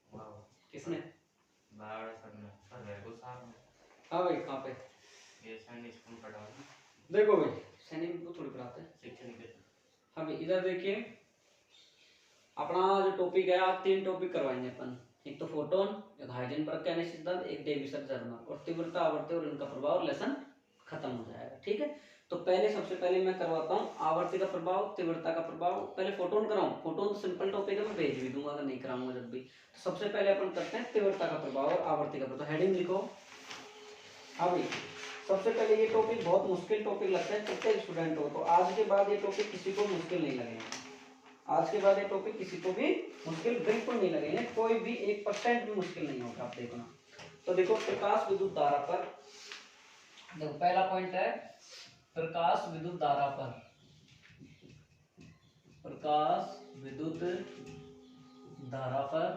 वाह, किसने? बारह सर में सर मेरे को साहब ने। हाँ भाई, कहाँ पे? ये सैनिक स्कूल पढ़ा हूँ। देखो भाई, सैनिक को थोड़ी पढ़ाते हैं। शिक्षा निकेतन। हाँ भाई, इधर देखिए, अपना जो टॉपिक है, आज 3 टॉपिक करवाएंगे अपन। एक तो फोटोन, एक हाइजेनबर्ग का अनिश्चित सिद्धांत, एक डेविसन जर्मर, और तीव्रता, आवर्ती और इनका प्रभाव, लेसन खत्म हो जाएगा। ठीक है, तो पहले सबसे पहले मैं करवाता हूँ आवर्ती का प्रभाव, तीव्रता का प्रभाव। पहले फोटोन कराऊं। फोटोन तो सिंपल टॉपिक है, मैं भेज भी दूंगा अगर नहीं कराऊंगा जब भी। तो सबसे पहले अपन करते हैं तीव्रता का प्रभाव और आवर्ती का प्रभाव। हेडिंग लिखो। हाँ भाई, सबसे पहले ये टॉपिक बहुत मुश्किल टॉपिक लगता है प्रत्येक स्टूडेंट को, तो आज के बाद ये टॉपिक किसी को मुश्किल नहीं लगेगा। आज के बाद ये टॉपिक किसी को भी मुश्किल बिल्कुल नहीं लगेंगे, कोई भी 1% भी मुश्किल नहीं होगा। आप देखना, तो देखो प्रकाश विद्युत धारा पर, देखो पहला पॉइंट है प्रकाश विद्युत धारा पर, प्रकाश विद्युत धारा पर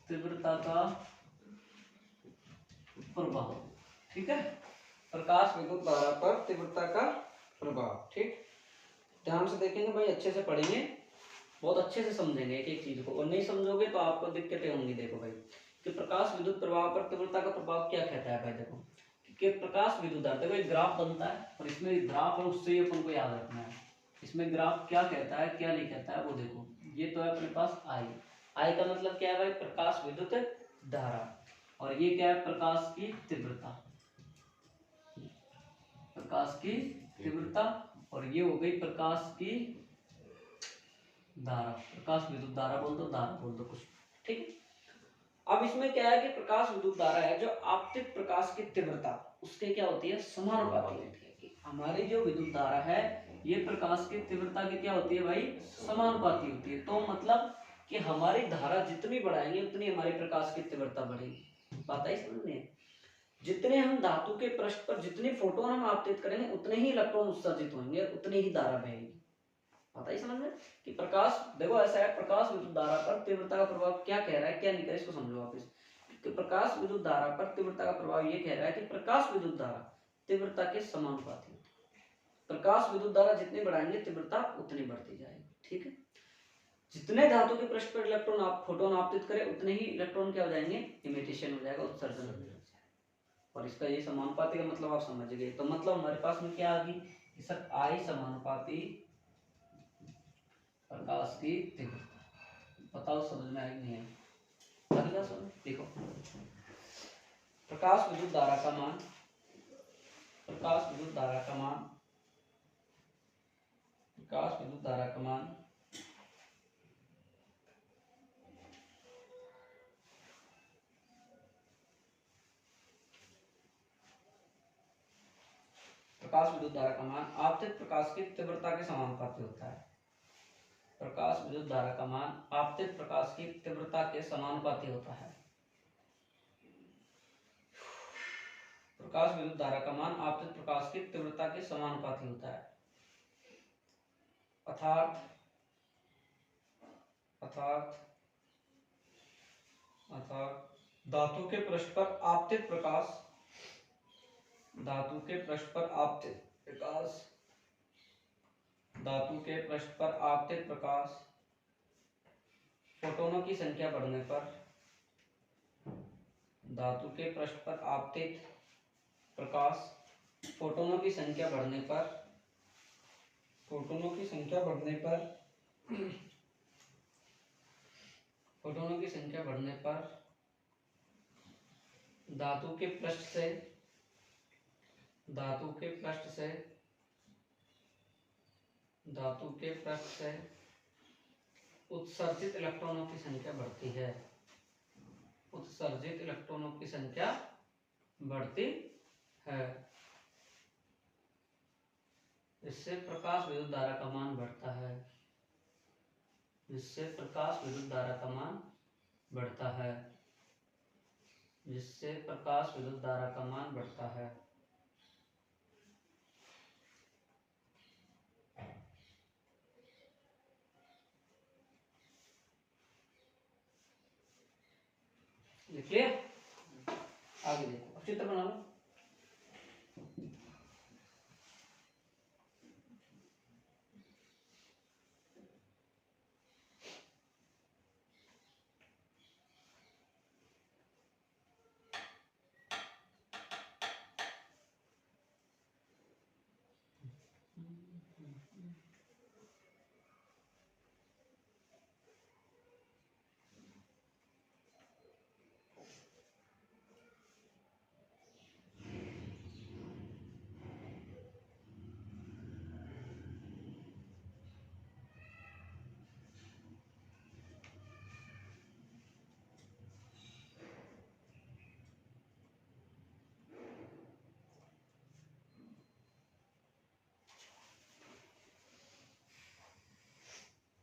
तीव्रता का प्रभाव। ठीक है, प्रकाश विद्युत धारा पर तीव्रता का प्रभाव। ठीक, ध्यान से देखेंगे भाई, अच्छे से पढ़ेंगे, बहुत अच्छे से समझेंगे एक एक चीज को, और नहीं समझोगे तो आपको दिक्कतें होंगी। देखो भाई, कि प्रकाश विद्युत प्रभाव पर तीव्रता का प्रभाव क्या कहता है भाई। देखो कि प्रकाश विद्युत धारा, देखो एक ग्राफ बनता है और इसमें ग्राफ है, उससे अपन को याद रखना है। इसमें ग्राफ क्या कहता है क्या नहीं कहता है वो देखो। ये तो है अपने पास आई, आई का मतलब क्या है भाई, प्रकाश विद्युत धारा, और ये क्या है, प्रकाश की तीव्रता, प्रकाश की तीव्रता, और ये हो गई प्रकाश की धारा। प्रकाश विद्युत धारा बोल दो, धारा बोल दो कुछ। ठीक है, अब इसमें क्या है कि प्रकाश विद्युत धारा है जो आपतित प्रकाश की तीव्रता उसके क्या होती है, समानुपाती होती है। कि हमारी जो विद्युत धारा है ये प्रकाश की तीव्रता की क्या होती है भाई, समानुपाती होती है। तो मतलब कि हमारी धारा जितनी बढ़ाएंगे उतनी हमारी प्रकाश की तीव्रता बढ़ेगी। बात आई समझ में? जितने हम धातु के पृष्ठ पर जितनी फोटोन हम आपतित करेंगे उतने ही इलेक्ट्रॉन उत्सर्जित होंगे, उतनी ही धारा बहेगी। पता ही समझ में कि प्रकाश, देखो ऐसा है, प्रकाश विद्युत धारा पर तीव्रता का प्रभाव क्या कह रहा है क्या नहीं कह रहा है, इसको समझो आप। कि प्रकाश विद्युत धारा पर तीव्रता का प्रभाव ये कह रहा है कि प्रकाश विद्युत धारा तीव्रता के समानुपाती होती है। प्रकाश विद्युत धारा जितनी बढ़ाएंगे तीव्रता उतनी बढ़ती जाएगी। ठीक है, जितने धातु के पृष्ठ पर इलेक्ट्रॉन आप फोटोन आपतित करें उतने ही इलेक्ट्रॉन क्या हो जाएंगे, इमिटेशन हो जाएगा, उत्सर्जन हो जाएगा। और इसका ये समानुपाती का मतलब आप समझ गए। तो मतलब हमारे पास में क्या आ गई सर, आई समानुपाती प्रकाश की तीव्रता। बताओ समझ में आई नहीं है? अगला समझ देखो, प्रकाश विद्युत धारा का मान, प्रकाश विद्युत धारा का मान, प्रकाश विद्युत धारा का मान प्रकाश विद्युत धारा का मान आपतित प्रकाश की तीव्रता के समानुपाती होता है। प्रकाश विद्युत धारा का मान आपतित प्रकाश की तीव्रता के समानुपाती होता है। प्रकाश विद्युत धारा का मान आपतित प्रकाश की तीव्रता के समानुपाती होता है। अर्थात अर्थात अर्थात धातु के पृष्ठ पर आपतित प्रकाश, धातु के पृष्ठ पर आपतित प्रकाश, धातु के पृष्ठ पर आपतित प्रकाश फोटोनों की संख्या बढ़ने पर, धातु के पृष्ठ पर आपतित प्रकाश फोटोनों की संख्या बढ़ने पर, फोटोनों की संख्या बढ़ने पर, फोटोनों की संख्या बढ़ने पर धातु के पृष्ठ से, धातु के पृष्ठ से, धातु के पृष्ठ से उत्सर्जित इलेक्ट्रॉनों की संख्या बढ़ती है, उत्सर्जित इलेक्ट्रॉनों की संख्या बढ़ती है। इससे प्रकाश विद्युत धारा का मान बढ़ता है, जिससे प्रकाश विद्युत धारा का मान बढ़ता है, जिससे प्रकाश विद्युत धारा का मान बढ़ता है। देखिए आगे देखो, अब चित्र बना लो।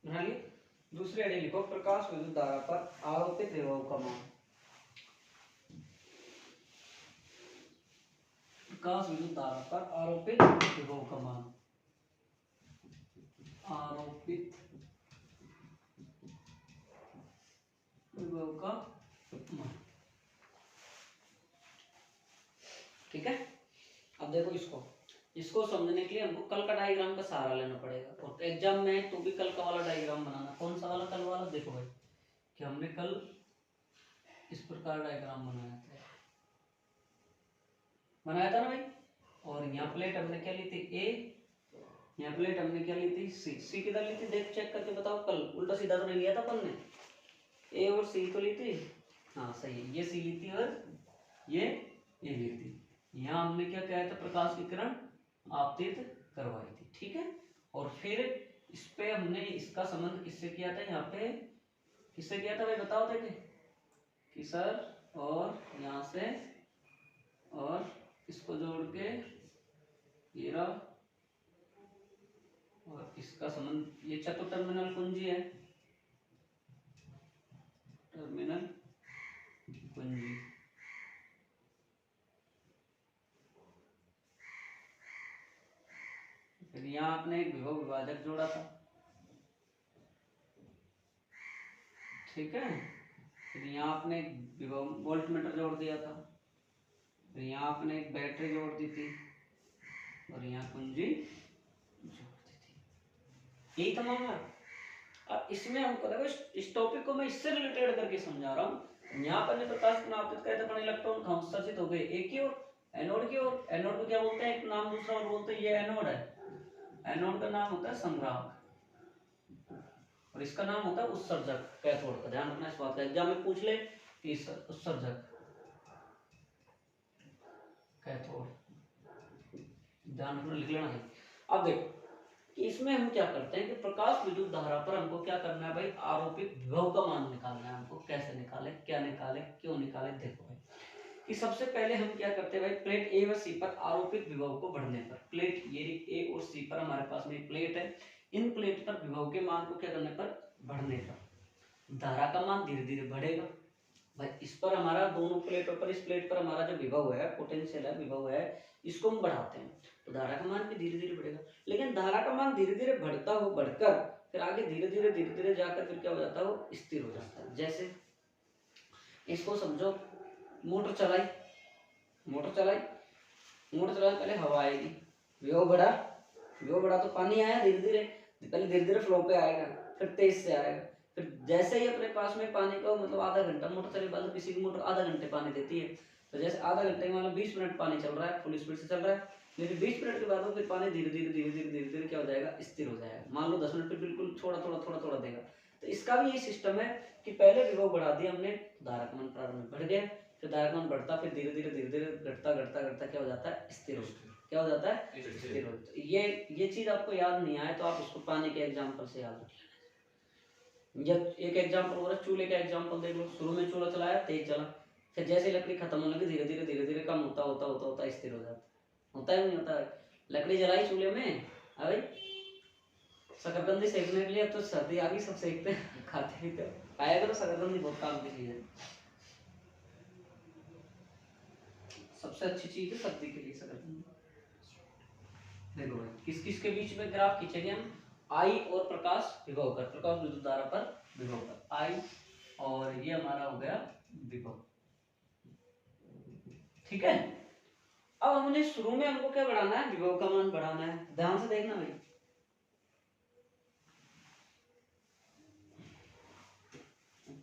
बना लिए। दूसरी आईडी लिखो, प्रकाश विद्युत धारा पर आरोपित विभव का मान। प्रकाश विद्युत धारा पर आरोपित विभव का मान, आरोपित विभव का मान। ठीक है। अब देखो इसको समझने के लिए हमको कल का डायग्राम का सहारा लेना पड़ेगा, और एग्जाम में तो भी कल का वाला डायग्राम बनाना। कौन सा वाला? कल वाला। देखो भाई कि हमने कल इस प्रकार डायग्राम बनाया था ना भाई। और यहाँ प्लेट हमने क्या ली थी? ए। यहाँ प्लेट हमने क्या ली थी? सी। सी किधर ली थी? देख चेक करके बताओ। कल उल्टा सीधा तो नहीं लिया था अपन ने? ए और सी तो ली थी। हाँ सही है, ये सी ली थी और ये ए ली थी। यहाँ हमने क्या कहा था? प्रकाश की किरण आपतित करवाई थी। ठीक है। और फिर इस पे हमने इसका संबंध किससे किया था? यहाँ पे किससे किया था भाई बताओ? देखे कि सर, और यहाँ से और इसको जोड़ के ये रहा, और इसका संबंध ये चतुर टर्मिनल कुंजी है, टर्मिनल कुंजी। फिर यहाँ आपने एक विभव विभाजक जोड़ा था। ठीक है। फिर यहाँ आपने एक विभव वोल्टमीटर जोड़ दिया था। फिर यहाँ आपने एक बैटरी जोड़ दी थी, और यहाँ कुंजी जोड़ दी थी। यही तमाम है। अब इसमें हमको देखो, इस टॉपिक को मैं इससे रिलेटेड करके समझा रहा हूँ। यहाँ पर प्रकाश को आपतित करे तो इलेक्ट्रॉन कहाँ उत्सर्जित हो गए? एक की ओर, एनोड की ओर। एनोड को क्या बोलते हैं? एक नाम दूसरा और बोलते हैं। ये एनोड है। एनोड का नाम होता है संग्राहक, और इसका नाम होता है उत्सर्जक, कैथोड का। ध्यान रखना इस बात का, एग्जाम में पूछ ले कि उत्सर्जक कैथोड, ध्यान रखना, लिख लेना है। अब देखो कि इसमें हम क्या करते हैं कि प्रकाश विद्युत धारा पर हमको क्या करना है भाई? आरोपित विभव का मान निकालना है हमको। कैसे निकाले, क्या निकाले, क्यों निकाले? देखो भाई कि सबसे पहले हम क्या करते हैं भाई, प्लेट ए व सी पर आरोपित विभव को बढ़ने पर, प्लेट ये ए और सी पर हमारे पास में प्लेट है, इन प्लेट पर विभव के मान को क्या करने पर? बढ़ने पर धारा का मान धीरे धीरे बढ़ेगा भाई। इस पर हमारा दोनों प्लेटों पर, इस प्लेट पर हमारा जो विभव है, पोटेंशियल है, विभव है, इसको हम बढ़ाते हैं तो धारा का मान भी धीरे धीरे बढ़ेगा। लेकिन धारा का मान धीरे धीरे बढ़ता हो, बढ़कर फिर आगे धीरे धीरे जाकर फिर क्या हो जाता है? वो स्थिर हो जाता है। जैसे इसको समझो, मोटर चलाई, पहले हवा आएगी, विभव बढ़ा तो पानी आया धीरे धीरे, पहले धीरे धीरे फ्लो पे आएगा, फिर तेज से आएगा। फिर जैसे ही अपने पास में पानी का मतलब आधा घंटा मोटर चले, मतलब किसी की मोटर आधा घंटे पानी देती है, तो जैसे आधा घंटे में मतलब 20 मिनट पानी चल रहा है, फुल स्पीड से चल रहा है, लेकिन 20 मिनट के बाद में फिर पानी धीरे धीरे क्या हो जाएगा? स्थिर हो जाएगा। मान लो 10 मिनट पे बिल्कुल थोड़ा देगा। तो इसका भी ये सिस्टम है कि पहले विभव बढ़ा दिया हमने, धारा का मान प्रारंभ में बढ़ गया, फिर धारा का मान बढ़ता, फिर धीरे धीरे घटता क्या हो जाता है? स्थिर हो, क्या हो जाता है? स्थिर हो। ये चीज आपको याद नहीं आए तो आप इसको पानी के एग्जांपल से याद रख लेना। जब एक एग्जांपल हो रहा है, चूल्हे का एग्जांपल देख लो। शुरू में चूल्हा चलाया, तेज चला, फिर जैसे लकड़ी खत्म होने लगी, धीरे धीरे कम होता स्थिर हो जाता। होता है नहीं होता है? लकड़ी जलाई चूल्हे में, अरे शकरकंदी सेकने के लिए, अब तो सर्दी आ गई, सब सेकते हैं, खाते पीते खाया करो शकरकंदी, बहुत काम की चीज है, सबसे अच्छी चीज है सर्दी के लिए शकरकंदी। देखो भाई किस किस के बीच में ग्राफ खींचेंगे हम? आई और प्रकाश विभव कर, प्रकाश विद्युत धारा पर विभव कर, आई और ये हमारा हो गया विभव। ठीक है। अब हमने शुरू में हमको क्या बढ़ाना है? विभव का मान बढ़ाना है। ध्यान से देखना भाई,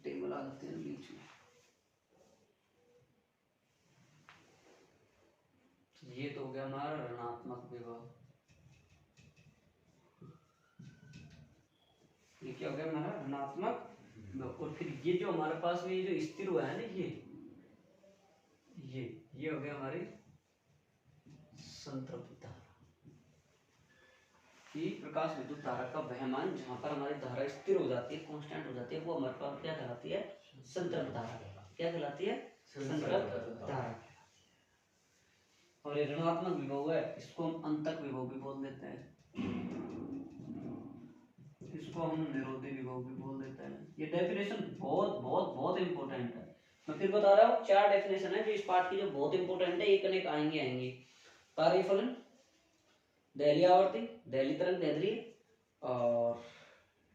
टेबल आ जाते हैं बीच में। ये तो हो गया हमारा ऋणात्मक विभव, ये क्या हो गया हमारा ऋणात्मक। और फिर ये जो हमारे पास में ये जो स्थिर हुआ है ना ये हो गया हमारी संतृप्त धारा। कि प्रकाश विद्युत धारा का वह मान जहां पर हमारी धारा स्थिर हो जाती है, कांस्टेंट हो जाती है, वो हमारे पास क्या कहलाती है? संतृप्त धारा। क्या कहलाती है? संतृप्त धारा। और ये ऋणात्मक विभव है, इसको हम अंतक विभव भी बोल देते हैं, इसको हम निरोधी विभव भी बोल देते हैं। ये डेफिनेशन बहुत बहुत बहुत इंपॉर्टेंट है। मैं फिर बता रहा हूँ 4 डेफिनेशन है जो इस पार्ट की जो बहुत इंपॉर्टेंट है, एक न एक आएंगे। कार्यफलन, दहलीय आवर्ती, दहलीय तरंग दैर्ध्य और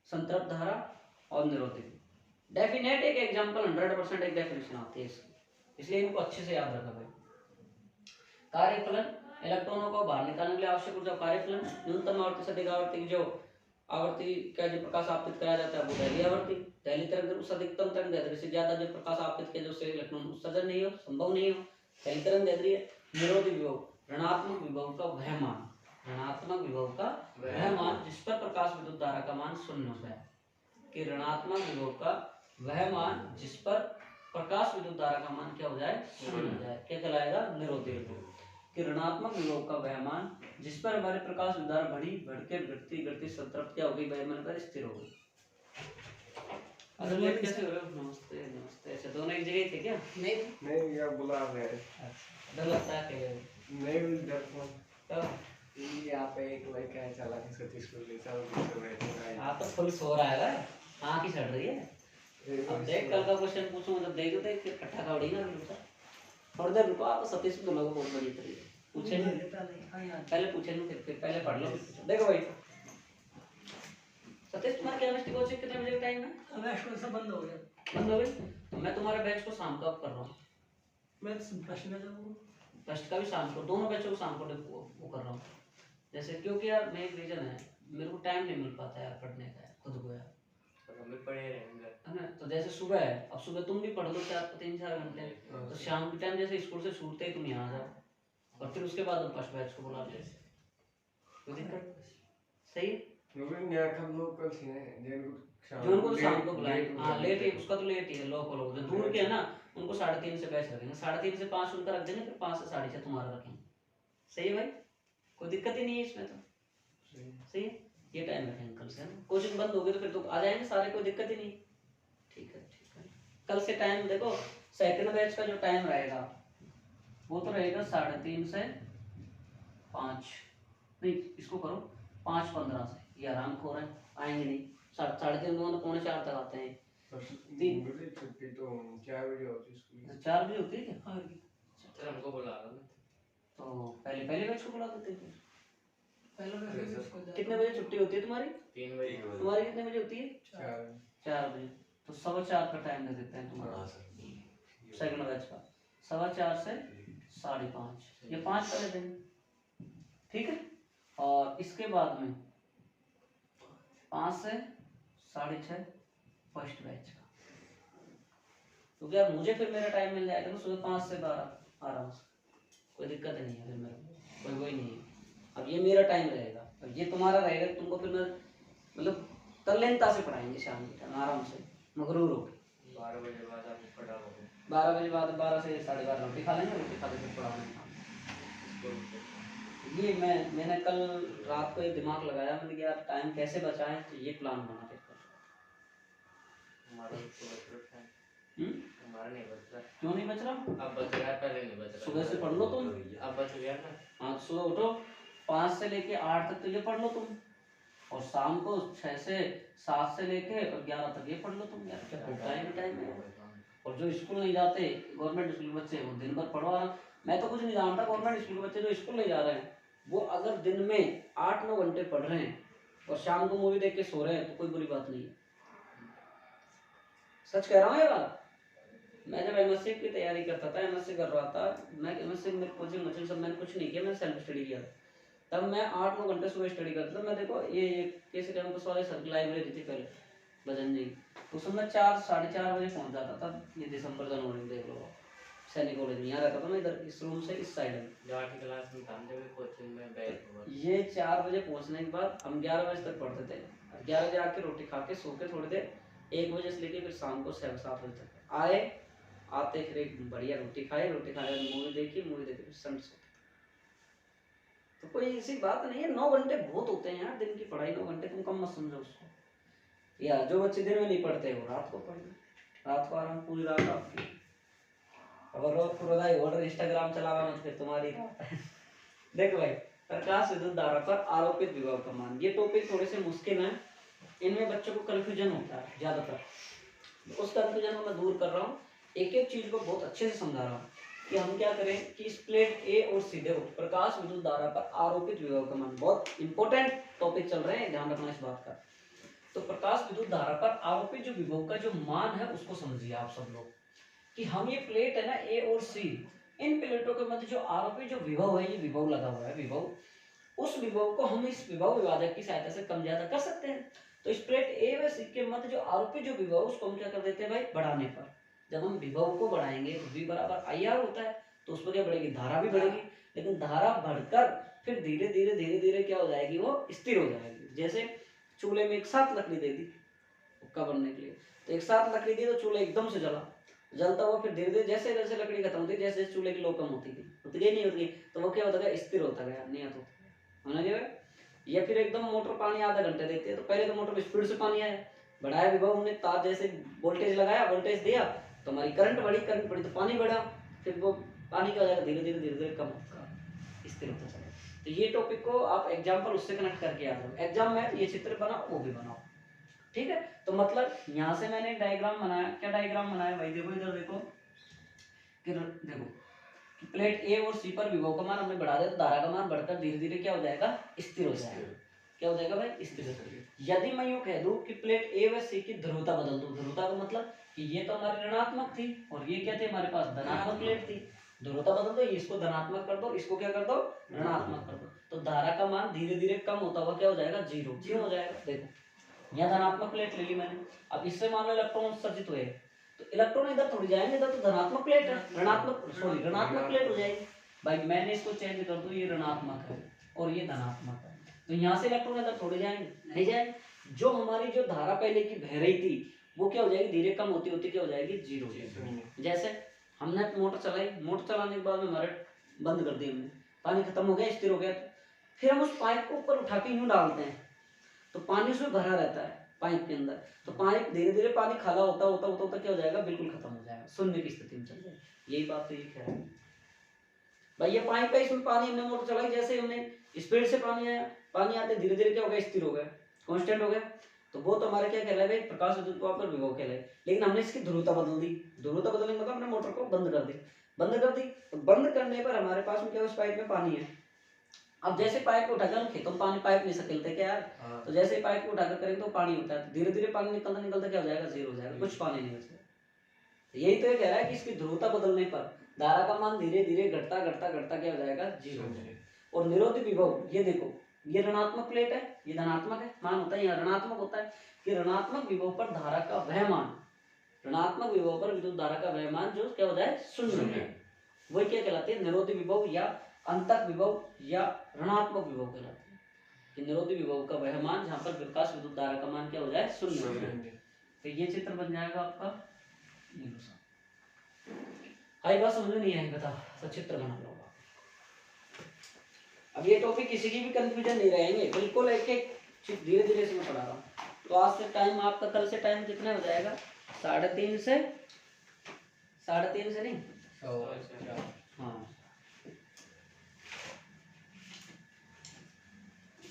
संतृप्त धारा और निरोधी। डेफिनेट एक एग्जांपल 100% एक डेफिनेशन आती है इसकी, इसलिए इनको अच्छे से याद रखा भाई। कार्यफलन, इलेक्ट्रॉनों को बाहर निकालने के लिए आवश्यक ऊर्जा कार्यफलन। न्यूनतम आवर्ती से अधिक आवर्ती की जो आवर्ती का जो प्रकाश आपतित कराया जाता है वो दहलीय आवर्ती। दहलीय तरंग उस अधिकतम तरंग दैर्ध्य से ज्यादा जो प्रकाश आपतित किया जो से इलेक्ट्रॉन उत्सर्जन नहीं हो, संभव नहीं हो, दहलीय तरंग दैर्ध्य। निरोधी विभव, ऋणात्मक विभव का वह मान, ऋणात्मक विभव का वह मान जिस पर प्रकाश विद्युत धारा का मान शून्य हो जाए। कि ऋणात्मक विभव का वह मान जिस पर प्रकाश विद्युत धारा का मान क्या हो जाए? शून्य हो जाए। क्या कहलाएगा? निरोधी विभव। कि ऋणात्मक विभव का वह मान जिस पर हमारे प्रकाश विद्युत धारा बढ़कर घटती संतृप्त क्या हो गई? वह मान पर स्थिर हो गई। अगर लेट कैसे हो रहे हो? नमस्ते नमस्ते। अच्छा दोनों एक जगह थे क्या? नहीं यार बुला रहे हैं। अच्छा डर लगता है कि नहीं डर कौन? तो यहाँ पे एक लड़का है चला के सतीश को ले चल रहे हाँ तो फुल सो रहा है भाई, हाँ की चढ़ रही है। अब देख कल का क्वेश्चन पूछूंगा जब देख देख फिर इकट्ठा का उड़ी ना बेटा। थोड़ी देर रुको आप, सतीश को लोगों को बहुत बड़ी तरीके पूछे नहीं, पहले पूछे नहीं फिर पहले पढ़ लो। देखो भाई सतीश तुम्हारा केमिस्ट्री कोचिंग कितने बजे का टाइम है? अब सब बंद हो गया। बंद हो गई? तो मैं तुम्हारे बैच को शाम को कर रहा हूँ। मैं प्रश्न में जाऊंगा, फर्स्ट का भी शाम को, दोनों बैचों को शाम को वो कर रहा हूँ। जैसे क्योंकि यार मैं एक रीजन है, मेरे को टाइम नहीं मिल पाता यार पढ़ने का खुद को यार, हम भी पढ़े रहेंगे है ना। तो जैसे सुबह है, अब सुबह तुम भी पढ़ लो 3-4 घंटे, तो शाम के टाइम जैसे स्कूल से छूटते ही तुम यहाँ आ जाओ और फिर उसके बाद हम फर्स्ट बैच को बुला लेते। कोई दिक्कत? सही है। जो उनको शाम को बुलाएंगे, हाँ लेट ही उसका तो लेट ही है। लोग जो दूर के है ना उनको 3:30 से बैच रखेंगे, 3:30 से 5 उनका रख देंगे, फिर 5 से 6:30 तुम्हारा रखेंगे। सही है भाई, कोई दिक्कत ही नहीं है इसमें तो। सही है, ये टाइम रखेंगे कल से, है ना। कोचिंग बंद हो गई तो फिर तो आ जाएंगे सारे, कोई दिक्कत ही नहीं। ठीक है ठीक है। कल से टाइम देखो, सेकंड बैच का जो टाइम रहेगा वो तो रहेगा 3:30 से 5, नहीं इसको करो 5:15 से। ये आराम खो रहे हैं, आएंगे नहीं। 3:30 तो 3:45 तक आते हैं। 4 बजे होती है क्या? चल हमको बुला लो तो पहले बैच को बुला देते हैं। पहले मैं उसको कितने बजे छुट्टी होती है तुम्हारी? 3 बजे। तुम्हारी कितने बजे होती है? 4 बजे। तो 4:15 का टाइम दे देते हैं तुम्हारा सेकंड बैच का, 4:15 से 5:30, ये 5 कर देंगे। ठीक है। और इसके बाद में 5 से 6:30 फर्स्ट बैच का, क्योंकि यार मुझे फिर मेरा टाइम मिल जाएगा ना सुबह 5 से 12 आराम से, कोई दिक्कत नहीं है। फिर मेरे को कोई वही नहीं है। अब ये मेरा टाइम रहेगा, अब ये तुम्हारा रहेगा। तुमको फिर मैं मतलब तल्लीनता से पढ़ाएंगे शाम के टाइम आराम से मगरूर हो। 12 बजे बाद आप पढ़ा होगे। 12 बजे बाद 12 से 12:30 रोटी खा लेंगे, रोटी खा के फिर पढ़ाऊंगा। ये मैंने कल रात को एक दिमाग लगाया, मैंने कि यार टाइम कैसे बचाएं, तो ये प्लान बना के हमारा सुबह हमारा नहीं बच रहा। क्यों नहीं बच रहा? अब बच रहा है, पहले नहीं बच रहा। सुबह से पढ़ लो तुम। अब बच गया ना। हाँ सुबह उठो 5 से लेके 8 तक तो ये पढ़ लो तुम, और शाम को 6 से 7 से लेके और 11 तक ये पढ़ लो तुम। यार क्या टाइम है। और जो स्कूल नहीं जाते गवर्नमेंट स्कूल के बच्चे, वो दिन भर पढ़वा। मैं तो कुछ नहीं जानता, गवर्नमेंट स्कूल के बच्चे जो स्कूल नहीं जा रहे हैं वो अगर दिन में 8-9 घंटे पढ़ रहे हैं और शाम को मूवी देख के सो रहे हैं तो कोई बुरी बात नहीं है। सच कह रहा हूँ ये बात। मैं जब एमएससी की तैयारी करता था, एमएससी कर रहा था मैं, एमएससी में कोचिंग मचिंग सब मैंने कुछ नहीं किया, मैंने सेल्फ स्टडी किया। तब मैं 8-9 घंटे सुबह स्टडी करता था। मैं देखो ये कैसे कैंपस वाले सर लाइब्रेरी थी पहले भजन जी, उसमें मैं 4-4:30 बजे पहुंच जाता था। ये दिसंबर जनवरी देख लो, सैनिक कॉलेज में यहाँ रहता था मैं, इधर इस रूम से इस साइड में। जो 8वीं क्लास में था जब कोचिंग में बैठ हुआ। ये 4 बजे पहुंचने के बाद हम 11 बजे तक पढ़ते थे। 11 बजे आके रोटी खा के सो के थोड़ी देर, 1 बजे से लेके फिर शाम को 7 बजे तक आए, आते फिर एक बढ़िया रोटी खाए, रोटी खाने मूवी देखी, मूवी देखे फिर संडे सोते। तो कोई ऐसी बात नहीं है, 9 घंटे बहुत होते हैं यार दिन की पढ़ाई, 9 घंटे तुम कम मत समझो उसको। या जो बच्चे दिन में नहीं पढ़ते वो रात को पढ़ना, रात को आराम, पूरी रात आपकी। अगर रोज पूरा दिन ऑर्डर इंस्टाग्राम चलावा मत, फिर तुम्हारी रात है। देखो भाई, प्रकाश विद्युत धारा पर आरोपित विभव का मान, ये टॉपिक थोड़े से मुश्किल हैं, इनमें बच्चों को कंफ्यूजन होता है ज्यादातर, उस कंफ्यूजन को मैं दूर कर रहा हूँ, एक एक चीज को बहुत अच्छे से समझा रहा हूँ कि हम क्या करें कि इस प्लेट ए और सी देखो, प्रकाश विद्युत धारा पर आरोपित विभव का मान, बहुत इंपॉर्टेंट टॉपिक चल रहे हैं, ध्यान रखना इस बात का। तो प्रकाश विद्युत धारा पर आरोपित जो विभव का जो मान है उसको समझिए आप सब लोग, कि हम ये प्लेट है ना ए और सी, इन प्लेटों के मध्य जो आरोपित जो विभव है, ये विभव लगा हुआ है विभव, उस विभव को हम इस विभव विभाजक की सहायता से कम ज्यादा कर सकते हैं। तो इस प्लेट ए व सी के मध्य जो आरोपित जो विभव, उसको हम क्या कर देते हैं भाई, बढ़ाने पर, जब हम विभव को बढ़ाएंगे तो V बराबर IR होता है, तो उसमें क्या बढ़ेगी, धारा भी बढ़ेगी, लेकिन धारा बढ़कर फिर धीरे धीरे धीरे धीरे क्या हो जाएगी, वो स्थिर हो जाएगी। जैसे चूल्हे में एक साथ लकड़ी दे दी हुक्का बनने के लिए, तो एक साथ लकड़ी दी तो चूल्हा एकदम से जलता हुआ, फिर धीरे धीरे जैसे जैसे लकड़ी खत्म होती, जैसे जैसे चूल्हे की लो कम होती गई नहीं होती, तो वो क्या होता गया, स्थिर होता गया, नहीं आता होना गया। या फिर एकदम मोटर पानी आधा घंटे देती है, तो पहले तो मोटर में स्पीड से पानी आया, बढ़ाया विभव हमने, तार जैसे वोल्टेज लगाया, वोल्टेज दिया तो हमारी करंट बढ़ी तो पानी बढ़ा, फिर वो पानी क्या हो जाएगा, धीरे धीरे धीरे धीरे कम होगा, स्थिर होता चलेगा। तो ये टॉपिक को आप एग्जाम्पल उससे कनेक्ट करके याद रखो, एग्जाम में ये चित्र बनाओ, वो भी बनाओ, ठीक है। तो मतलब यहाँ से मैंने डायग्राम बनाया, क्या डायग्राम बनाया भाई, देखो इधर देखो कि देखो कि प्लेट ए और सी पर विभव का मान हमने बढ़ा दिया, तो धारा का मान बढ़कर धीरे धीरे क्या हो जाएगा, स्थिर हो जाएगा। क्या हो जाएगा भाई, स्थिर हो जाएगा। यदि मैं यूं कह दूं कि प्लेट ए व सी की ध्रुवता बदल दूं, ध्रुवता का मतलब कि ये तो हमारी ऋणात्मक थी और ये क्या थे, हमारे पास धनात्मक प्लेट थी, ध्रुवता बदल दो, इसको धनात्मक कर दो, इसको क्या कर दो, ऋणात्मक कर दो, तो धारा का मान धीरे धीरे कम होता हुआ क्या हो जाएगा, 0 क्यों हो जाएगा। देखो यहाँ धनात्मक प्लेट ले ली मैंने, अब इससे मान लो इलेक्ट्रॉन उत्सर्जित हुए, तो इलेक्ट्रॉन इधर थोड़ी जाएंगे, इधर तो धनात्मक प्लेट है, ऋणात्मक प्लेट हो जाएगी भाई। मैंने इसको चेंज कर दूं, ये ऋणात्मक है और ये धनात्मक है, तो यहाँ से इलेक्ट्रॉन इधर थोड़ी जाएंगे, नहीं जाएंगे। जो हमारी जो धारा पहले की बह रही थी वो क्या हो जाएगी, धीरे कम होती होती क्या हो जाएगी, 0 हो जाएगी। जैसे हमने मोटर चलाई, मोटर चलाने के बाद में हमारे बंद कर दी हमने, पानी खत्म हो गया, स्थिर हो गया, फिर हम उस पाइप को ऊपर उठा के यूं डालते हैं, तो पानी उसमें भरा रहता है पाइप के अंदर, तो पाइप धीरे धीरे पानी खाला होता होता होता होता क्या हो जाएगा, बिल्कुल खत्म हो जाएगा, शून्य की स्थिति में चल जाएगी। यही बात तो ये कह रहा है भाई, ये पाइप है, इसमें पानी हमने मोटर चलाई, जैसे हमने स्पीड से पानी आया, पानी आते धीरे धीरे क्या हो गया, स्थिर हो गया, कांस्टेंट हो गया, तो वो तो हमारा क्या कहलाए भाई, प्रकाश विद्युत पर विभव कहलाए। लेकिन हमने इसकी ध्रुवता बदल दी, ध्रुवता बदलने का मतलब हमने मोटर को बंद कर दी, तो बंद करने पर हमारे पास में क्या, उस पाइप में पानी है। अब जैसे पाइप को उठाकर हम खेतों में पानी पाइप नहीं सकते क्या यार, तो जैसे पाइप को उठाकर करेंगे तो पानी होता है, तो धीरे धीरे पानी निकलता निकलता क्या हो जाएगा, 0 हो जाएगा, कुछ पानी नहीं बचेगा। यही तो ये कह रहा है कि इसकी ध्रुवता बदलने पर धारा का मान धीरे धीरे घटता घटता घटता क्या हो जाएगा, 0 हो जाएगा। और निरोधी विभव, ये देखो ये ऋणात्मक प्लेट है, ये धनात्मक है, मान होता है यहाँ ऋणात्मक होता है, कि ऋणात्मक विभव पर धारा का वह मान, ऋणात्मक विभव पर विद्युत धारा का वह मान जो क्या हो जाए, 0, वही क्या कहलाती है, निरोधी विभव या अंतक विभव या ऋणात्मक विभव कहलाती है। कि निरोधी विभव का वह मान जहाँ पर प्रकाश विद्युत धारा का मान क्या हो जाए, 0 हो जाए। तो ये चित्र बन जाएगा आपका, आई बात समझ में नहीं आई, बता तो चित्र बना लो। अब ये टॉपिक किसी की भी कंफ्यूजन नहीं रहेंगे, बिल्कुल एक एक चीज धीरे धीरे से मैं पढ़ा रहा हूँ। तो आज से टाइम आपका, कल से टाइम कितना हो जाएगा, 3:30 से 3:30 से नहीं, हाँ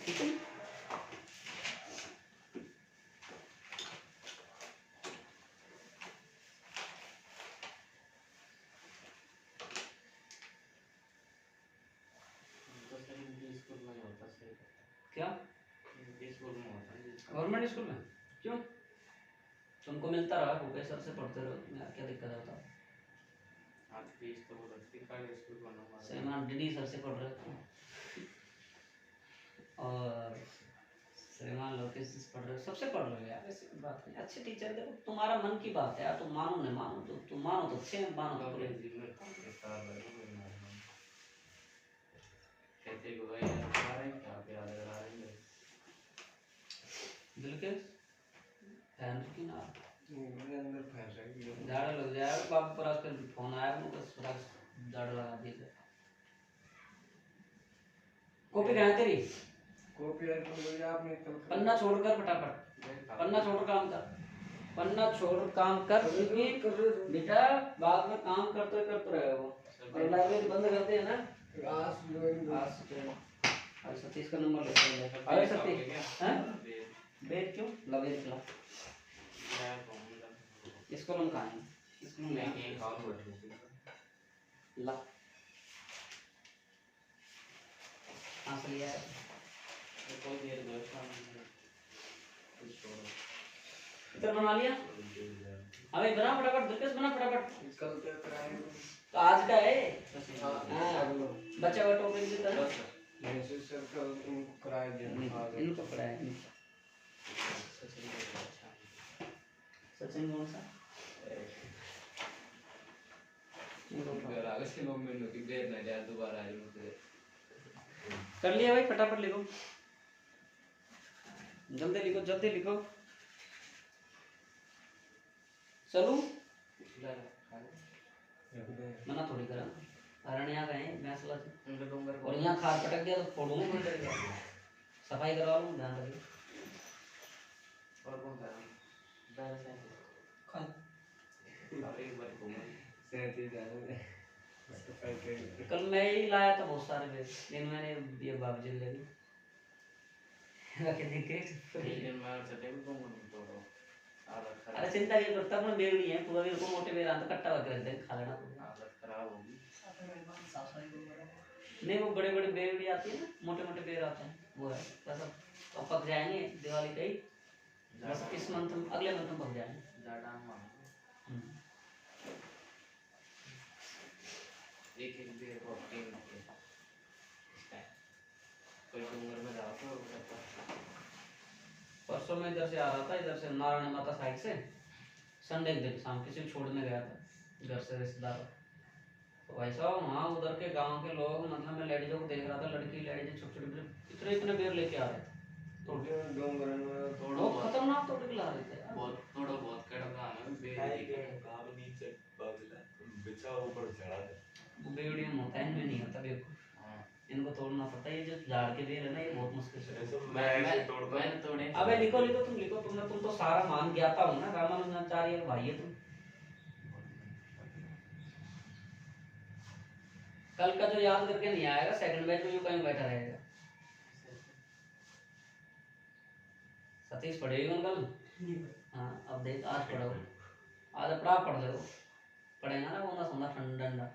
ठीक है। क्या गवर्नमेंट स्कूल में क्यों, तुमको मिलता रहा, प्रोफेसर से पढ़ते रहो, यार क्या दिक्कत होता है। सलमान डीडी सर से पढ़ रहे हो और सलमान लोकेश से पढ़ रहे हो, सबसे पढ़ रहे हो यार, ऐसी बात नहीं, अच्छे टीचर, देखो तुम्हारा मन की बात है यार, तुम मानो नहीं मानो, तो तुम मानो तो अच्छे, मानो तो बुरे। बिल्कुल फैन की ना मेरे अंदर फैल रही है। झाड़ लग जाएगा बाप पर आज फिर फोन आया मुझे बस बस झाड़ लगा दिए कॉपी कहाँ है तेरी कॉपी यार तुम मुझे आपने कल पन्ना छोड़कर फटाफट पन्ना छोड़ काम कर पन्ना छोड़ काम कर क्योंकि बेटा बाद में काम करते रहे हो और लाइब्रेरी बंद करते हैं ना आज सतीश का नंबर लेते हैं अरे सतीश हैं बेच क्यों लवेज खिला इसको हम खाएं इसको हम नहीं खाओ बैठो ला हाँ सही है कोई देर दो कुछ छोड़ो इधर बना लिया अबे बना फटाफट दिलकश बना फटाफट कल तक कराए तो आज का है हाँ हाँ बच्चा का टॉपिक भी था नहीं सर कल इनको कराए दिया इनको पढ़ाया सचिन कौन सा कर लिया भाई फटाफट लिखो जल्दी लिखो चलो मना थोड़ी करा हरण्या गए मैसला से और यहाँ खाद पटक दिया तो फोड़ूंगा कोई डरेगा सफाई करवा लूँ ध्यान रखिए और कौन सा दाल खान एक बार घूमो सहती जाने सफाई के कल मैं ही लाया था बहुत सारे बेग लेकिन मैंने ये बाबूजी ले ली रखे देखे एक दिन मैं चटे भी घूमो तोड़ो आदत अरे खराब चिंता ये करता अपना बेग नहीं है पूरा बेग को मोटे बेग आता कट्टा करके रख दे खा लेना आदत खराब होगी साथ में साफ सफाई वगैरह नहीं वो बड़े बड़े बेग भी आती है ना मोटे मोटे बेग आते हैं वो है बस अब पक जाएंगे दिवाली पे ही बस इस मंथ में अगले मंथ में पक जाएंगे ज्यादा मांगो एक एक दिन को तीन कोई डूंगर में जाओ तो परसों में इधर से आ रहा था इधर से नारायण माता साइड से संडे के दिन शाम किसी को छोड़ने गया था घर से रिश्तेदार तो भाई साहब वहाँ उधर के गांव के लोग मतलब मैं लेडीजों को देख रहा था लड़की लेडीज छोटे छोटे इतने बेर लेके आ रहे थे तो डोंगर में थोड़ा बहुत बहुत खतरनाक तोड़ के ला रहे थे यार। बहुत थोड़ा बहुत कड़का है वो बेवड़ी में होता है इनमें नहीं होता बेवकूफ इनको तोड़ना पड़ता है ये जो झाड़ के बेर है ना ये बहुत मुश्किल से मैंने तोड़े अबे लिखो तुम तो सारा मान ज्ञाता हो ना रामानुजाचार्य का भाई है तुम कल का जो याद करके नहीं आएगा सेकंड बैच में यूं कहीं बैठा रहेगा सतीश पढ़ेगा कल हाँ अब देख आज पढ़ो आज अपना पढ़ लो पढ़ेगा ना वो ना सुनना ठंडा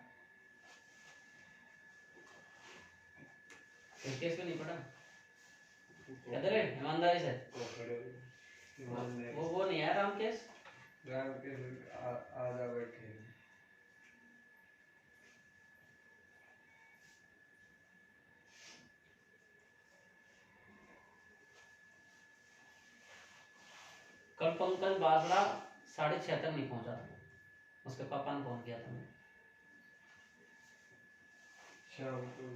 केस में नहीं पढ़ा कहते रहे ईमानदारी से वो नहीं है राम केस राम के आजा बैठे कल पंकज बाजरा 6:30 तक नहीं पहुंचा था उसके पापा ने फोन किया था मैं शाम को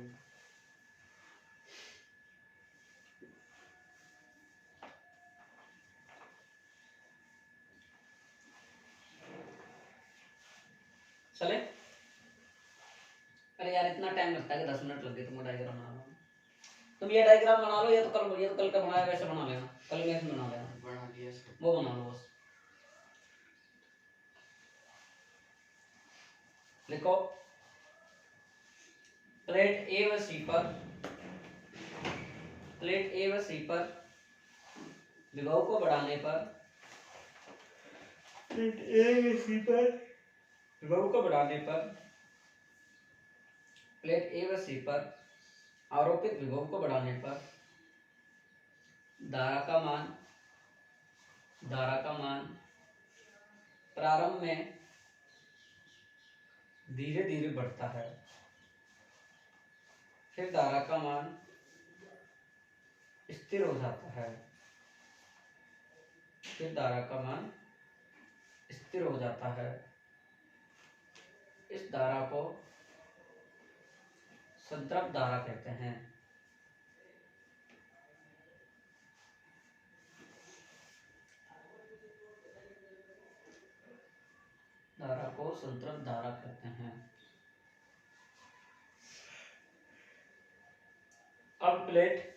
चले अरे यार इतना टाइम लगता है कि 10 मिनट लग गए तुम डायग्राम बना लो तुम ये डायग्राम बना लो या तो कल का बनाया वैसे बना लेना कल में बना लेना बना दिया इसको वो बना लो बस लिखो प्लेट ए व सी पर विभव को बढ़ाने पर प्लेट ए व सी पर विभव को बढ़ाने पर प्लेट ए व सी पर आरोपित विभव को बढ़ाने पर धारा का मान प्रारंभ में धीरे धीरे बढ़ता है फिर धारा का मान स्थिर हो जाता है फिर धारा का मान स्थिर हो जाता है इस धारा को संतृप्त धारा कहते हैं धारा को संतृप्त धारा कहते हैं। अब प्लेट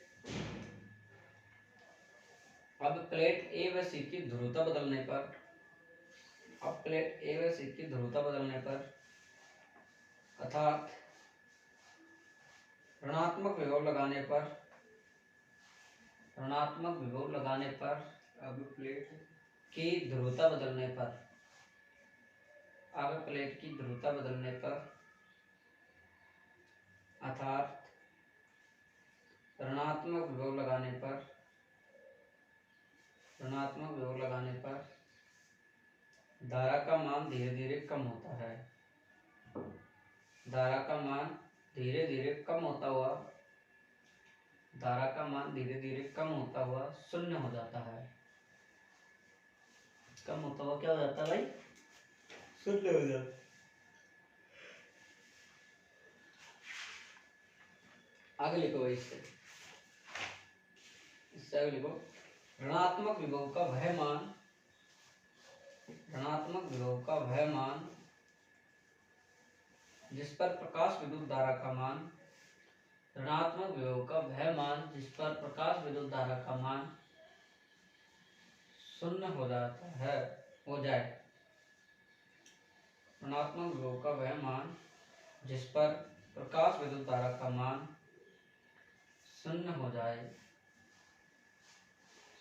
ए व सी की ध्रुवता बदलने पर, अब प्लेट ए व सी की ध्रुवता बदलने पर अर्थात ऋणात्मक विभव लगाने पर, ऋणात्मक विभव लगाने पर अब प्लेट की ध्रुवता बदलने पर, अब प्लेट की ध्रुवता बदलने पर अर्थात ऋणात्मक विभव लगाने पर, ऋणात्मक विभव लगाने पर धारा का मान धीरे धीरे कम होता है, धारा का मान धीरे धीरे कम होता हुआ, धारा का मान धीरे धीरे कम होता हुआ शून्य हो जाता है। कम होता हुआ क्या हो जाता है भाई? शून्य हो जाता है। आगे लिखो भाई, इससे आगे लिखो, ऋणात्मक विभव का वह मान, ऋणात्मक विभव का वह मान जिस पर प्रकाश विद्युत धारा का मान, ऋणात्मक विभव का वह मान जिस पर प्रकाश विद्युत धारा का मान शून्य हो जाता है, हो जाए। ऋणात्मक विभव का वह मान जिस पर प्रकाश विद्युत धारा का मान शून्य हो जाए,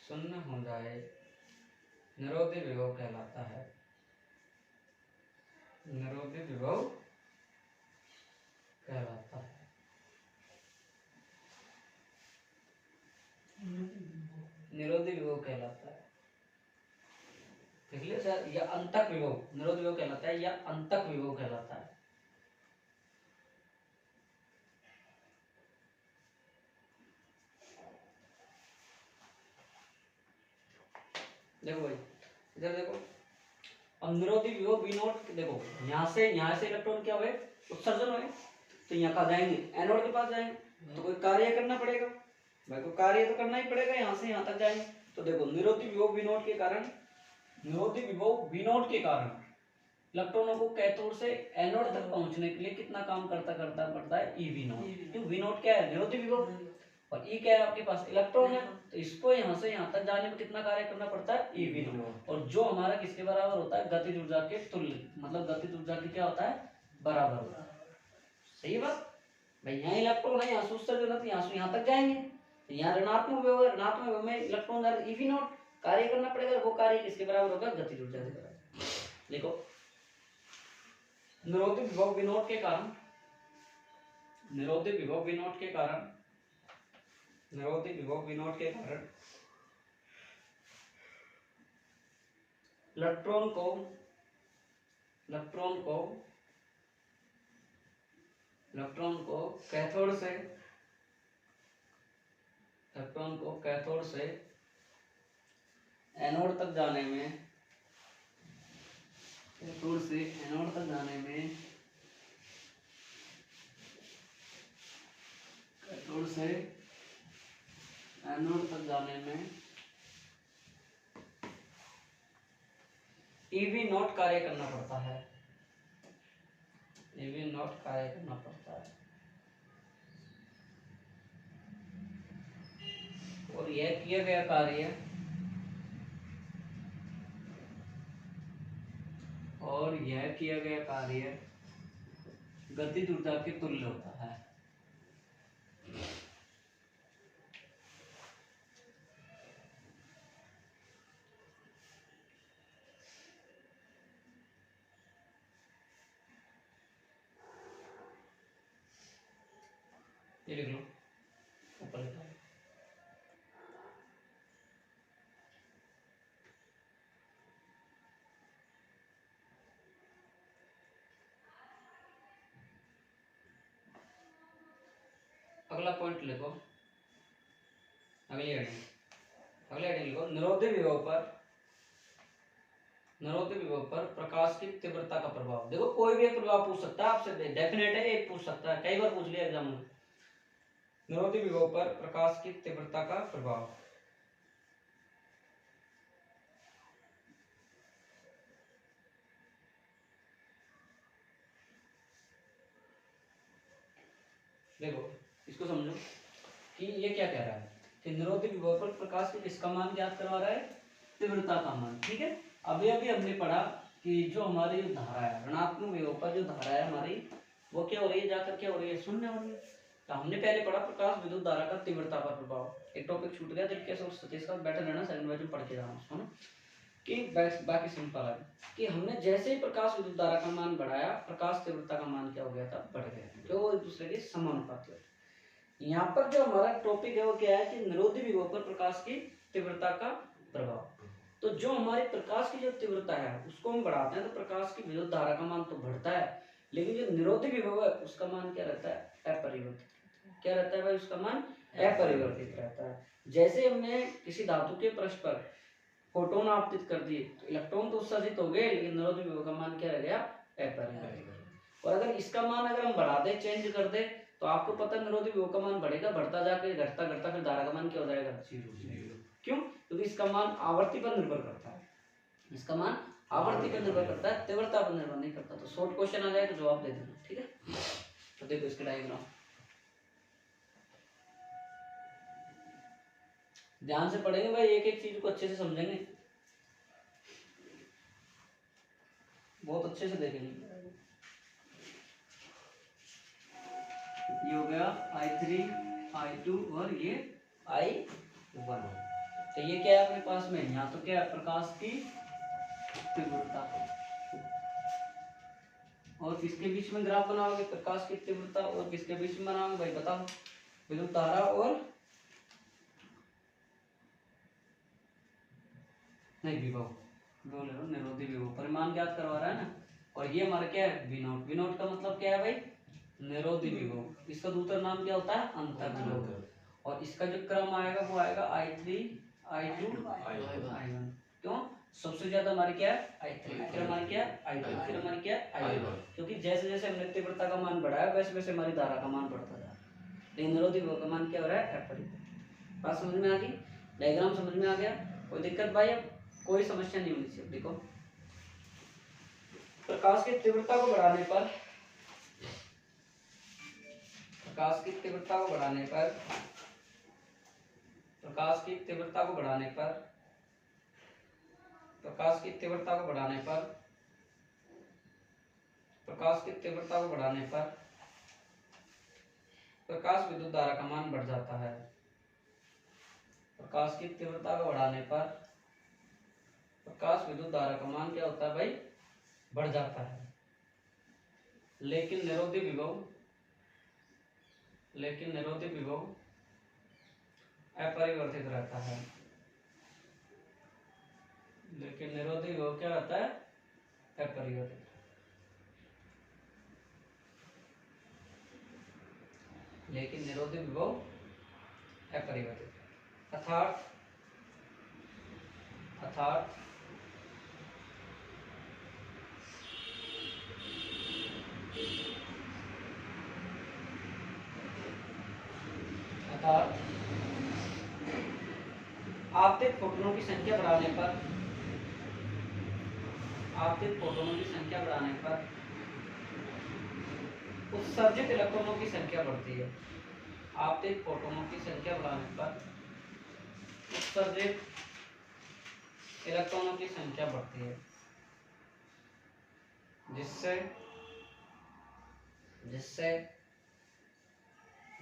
शून्य हो जाए, निरोधी विभव कहलाता है। निरोधी विभव कहलाता है। निरोधी विभव कहलाता है। देख लिया सर, या अंतक विभव, निरोधी विभव कहलाता है या अंतक विभव कहलाता है। देखो भाई, इधर देखो, अब निरोधी विभव वी नॉट, देखो यहाँ से इलेक्ट्रॉन क्या हुए, उत्सर्जन हुए, तो यहाँ कहा जाएंगे, एनोड के पास जाएंगे, तो कोई कार्य करना पड़ेगा भाई, कोई कार्य तो करना ही पड़ेगा, यहाँ से यहाँ तक जाएंगे। तो देखो निरोधी विभव वी नॉट के कारण, निरोधी विभव वी नॉट के कारण इलेक्ट्रॉनों को कैथोड से एनोड तक पहुंचने के लिए कितना काम करता पड़ता है, ई वी नॉट। क्यों, वी नॉट क्या है, निरोधी विभव, और ई क्या है आपके पास, इलेक्ट्रॉन है, तो इसको यहाँ से यहाँ तक जाने में कितना कार्य करना पड़ता है, ई वी नॉट। और जो हमारा किसके बराबर होता है, गतिज ऊर्जा के तुल्य, मतलब गतिज ऊर्जा की क्या होता है, बराबर होता है। सही बात भाई, यहाँ इलेक्ट्रॉन है, यहाँ से उत्सर्जन है, यहाँ से यहाँ तक जाएंगे, यहाँ ऋणात्मक विभव, ऋणात्मक विभव में इलेक्ट्रॉन ई वी नॉट कार्य करना पड़ेगा, वो कार्य किसके बराबर होगा, गतिज ऊर्जा के बराबर। देखो निरोधी विभव वी नॉट के कारण, निरोधी विभव वी नॉट के कारण, निरोधी विभव वी नॉट के कारण इलेक्ट्रॉन को, इलेक्ट्रॉन को, इलेक्ट्रॉन को कैथोड से, इलेक्ट्रॉन को कैथोड से एनोड तक जाने में, कैथोड से एनोड तक जाने में, कैथोड से एनोड तक जाने में ईवी नॉट कार्य करना पड़ता है, ईवी नॉट कार्य करना पड़ता है। और यह किया गया कार्य, और यह किया गया कार्य गतिज ऊर्जा के तुल्य होता है। ये लिख लो, ऊपर लिखा है। अगला पॉइंट लिखो, अगली हेडिंग, अगली हेडिंग लिखो, निरोधी विभव पर, निरोधी विभव पर प्रकाश की तीव्रता का प्रभाव। देखो कोई भी एक प्रभाव पूछ सकता है आपसे, डेफिनेट है, एक पूछ सकता है, कई बार पूछ लिया एग्जाम में। निरोधी विभव पर प्रकाश की तीव्रता का प्रभाव। देखो इसको समझो कि ये क्या कह रहा है कि निरोधी विभव पर प्रकाश के किसका मान ज्ञात करवा रहा है, तीव्रता का मान। ठीक है, अभी अभी हमने पढ़ा कि जो हमारी धारा है ऋणात्मक विभव पर जो धारा है हमारी वो क्या हो रही है, जाकर क्या हो रही है, शून्य हो रही है। तो हमने पहले पढ़ा प्रकाश विद्युत धारा का तीव्रता पर प्रभाव, एक टॉपिक छूट गया जबकि सब सतीश का बैठे रहना, सेकंड बैच में पढ़ के जाना उसको ना, कि बाकी सिंपल है कि हमने जैसे ही प्रकाश विद्युत धारा का मान बढ़ाया प्रकाश तीव्रता का मान क्या हो गया था, बढ़ गया, जो वो एक दूसरे के समानुपाती है। यहाँ पर जो हमारा टॉपिक है वो क्या है कि निरोधी विभव पर प्रकाश की तीव्रता का प्रभाव। तो जो हमारी प्रकाश की जो तीव्रता है उसको हम बढ़ाते हैं तो प्रकाश की विद्युत धारा का मान तो बढ़ता है, लेकिन जो निरोधी विभव है उसका मान क्या रहता है, अपरिवर्तित। क्या रहता है भाई, उसका मान अपरिवर्तित रहता है। जैसे हमने किसी धातु के पृष्ठ पर फोटोन आपतित कर दिए तो इलेक्ट्रॉन तो उत्सर्जित हो गए, लेकिन निरोधी विभव का मान क्या रह गया, अपरिवर्तित। और अगर इसका मान अगर हम बढ़ा दे, चेंज कर दे, तो आपको पता है निरोधी विभव का मान बढ़ेगा, बढ़ता जाकर घटता घटता फिर धारा का मान क्या हो जाएगा, जीरो। क्यों, क्योंकि इसका मान आवर्ती पर निर्भर करता है, इसका मान आवर्ती पर निर्भर करता है, तीव्रता पर निर्भर नहीं करता। तो शॉर्ट क्वेश्चन आ जाए तो जवाब दे देना। ठीक है, तो देखो इसके डायग्राम ध्यान से पढ़ेंगे भाई, एक एक चीज को अच्छे से समझेंगे, बहुत अच्छे से देखेंगे। ये हो गया I3 I2 और ये I1। तो ये क्या है अपने पास में, यहाँ तो क्या है प्रकाश की तीव्रता, और किसके बीच में ग्राफ बनाओगे, प्रकाश की तीव्रता और किसके बीच में बनाओगे भाई बताओ, विद्युत धारा और नहीं विभव, निरोधी विभव, परिमाण ज्ञात करवा रहा है ना। और ये हमारा क्या है, V0। V0 का मतलब क्या है भाई, निरोधी विभव। इसका दूसरा नाम क्या होता है, अंतर विभव। और इसका जो क्रम आएगा वो आएगा I3 I2 I1। क्यों, सबसे ज्यादा हमारी क्या है I3, फिर हमारी क्या है I2, फिर हमारी क्या है I1। क्योंकि जैसे जैसे हमने तीव्रता का मान बढ़ाया वैसे वैसे हमारी धारा का मान बढ़ता जा रहा है, लेकिन निरोधी विभव का मान क्या हो रहा है, अपरिवर्तित। बात समझ में आ गई, डायग्राम समझ में आ गया, कोई दिक्कत भाई, अब कोई समस्या नहीं होनी चाहिए। देखो प्रकाश की तीव्रता को बढ़ाने पर, प्रकाश की तीव्रता को बढ़ाने पर, प्रकाश की तीव्रता को बढ़ाने पर, प्रकाश की तीव्रता को बढ़ाने पर, प्रकाश की तीव्रता को बढ़ाने पर प्रकाश विद्युत धारा का मान बढ़ जाता है। प्रकाश की तीव्रता को बढ़ाने पर प्रकाश विद्युत धारा का मान क्या होता है भाई, बढ़ जाता है, लेकिन निरोधी विभव, लेकिन निरोधी विभव अपरिवर्तित रहता है, लेकिन निरोधी विभव क्या रहता है, अपरिवर्तित। लेकिन निरोधी विभव अपरिवर्तित, अर्थात अर्थात अर्थात आपतित फोटोनों की संख्या बढ़ाने पर, आपतित फोटोनों की संख्या बढ़ाने पर उत्सर्जित इलेक्ट्रॉनों की संख्या बढ़ती है। आपतित फोटोनों की संख्या बढ़ाने पर उत्सर्जित इलेक्ट्रॉनों की संख्या बढ़ती है, जिससे जिससे